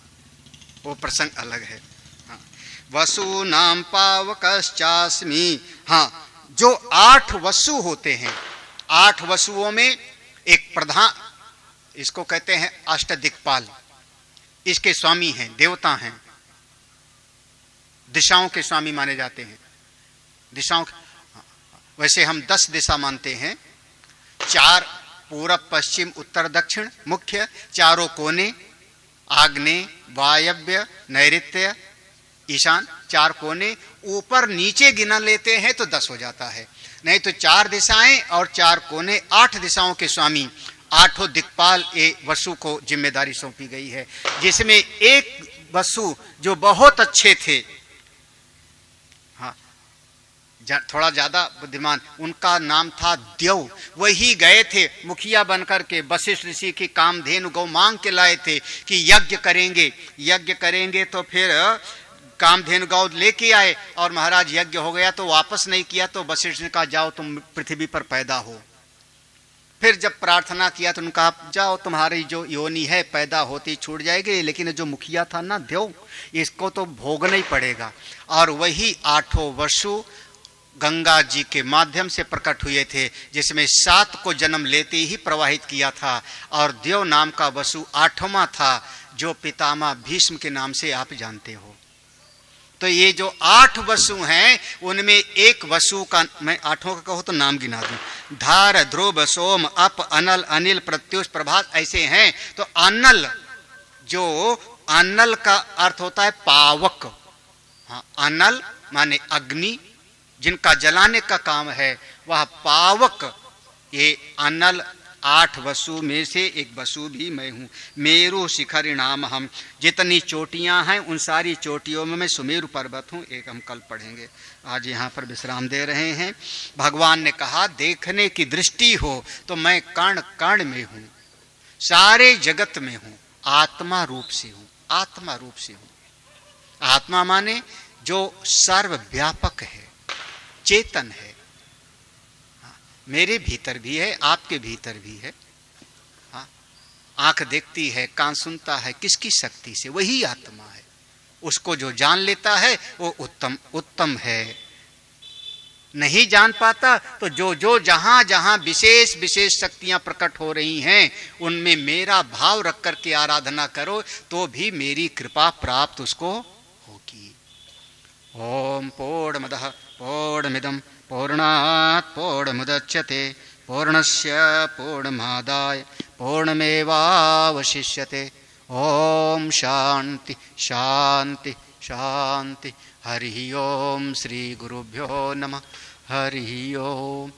वो प्रसंग अलग है। हाँ, वसु नाम पावकश्चास्मि। हाँ, जो 8 वसु होते हैं, 8 वसुओं में एक प्रधान, इसको कहते हैं अष्टदिक्पाल, इसके स्वामी हैं, देवता हैं, दिशाओं के स्वामी माने जाते हैं। दिशाओं, वैसे हम 10 दिशा मानते हैं, 4 पूरब पश्चिम उत्तर दक्षिण मुख्य, चारों कोने, आग्नेय वायव्य नैऋत्य ईशान, 4 कोने। ऊपर नीचे गिना लेते हैं तो 10 हो जाता है, नहीं तो 4 दिशाएं और 4 कोने, 8 दिशाओं के स्वामी, 8 दिक्पाल ये वसु को जिम्मेदारी सौंपी गई है। जिसमें एक वसु जो बहुत अच्छे थे, थोड़ा ज्यादा बुद्धिमान, उनका नाम था देव। वही गए थे मुखिया बनकर के, वशिष्ठ ऋषि की कामधेनु गौ मांग के लाए थे कि यज्ञ करेंगे, यज्ञ करेंगे। तो फिर कामधेनु गौ लेके आए, और महाराज यज्ञ हो गया तो वापस नहीं किया। तो वशिष्ठ ने कहा, जाओ तुम पृथ्वी पर पैदा हो। फिर जब प्रार्थना किया तो उन्होंने कहा, जाओ तुम्हारी जो योनि है पैदा होती छूट जाएगी, लेकिन जो मुखिया था ना देव, इसको तो भोगना ही पड़ेगा। और वही 8 वसु गंगा जी के माध्यम से प्रकट हुए थे, जिसमें 7 को जन्म लेते ही प्रवाहित किया था। और देव नाम का वसु 8वां था, जो पितामह भीष्म के नाम से आप जानते हो। तो ये जो 8 वसु हैं, उनमें एक वसु का, मैं 8 का कहूं तो नाम गिना दूं, धार ध्रुव सोम अप अनल अनिल प्रत्युष प्रभात, ऐसे हैं। तो अनल, जो अनल का अर्थ होता है पावक। हाँ, अनल माने अग्नि, जिनका जलाने का काम है, वह पावक। ये अनल 8 वसु में से एक वसु भी मैं हूं। मेरु शिखरी नाम हम, जितनी चोटियां हैं उन सारी चोटियों में मैं सुमेरु पर्वत हूं। एक हम कल पढ़ेंगे, आज यहां पर विश्राम दे रहे हैं। भगवान ने कहा, देखने की दृष्टि हो तो मैं कण कण में हूं, सारे जगत में हूं, आत्मा रूप से हूं, आत्मा रूप से हूं। आत्मा माने जो सर्वव्यापक है, चेतन है। मेरे भीतर भी है, आपके भीतर भी है। आंख देखती है, कान सुनता है, किसकी शक्ति से? वही आत्मा है। उसको जो जान लेता है वो उत्तम उत्तम है। नहीं जान पाता तो जो जो जहां जहां विशेष विशेष शक्तियां प्रकट हो रही हैं उनमें मेरा भाव रख करके आराधना करो तो भी मेरी कृपा प्राप्त उसको होगी। ओम पूर्णमदः पूर्णमिदं पूर्णात् पूर्णमुदच्यते पूर्णस्य पूर्णमादाय पूर्णमेवावशिष्यते। ओम शांति शांति शांति। हरि ओम। श्री गुरुभ्यो नमः। हरि ओम।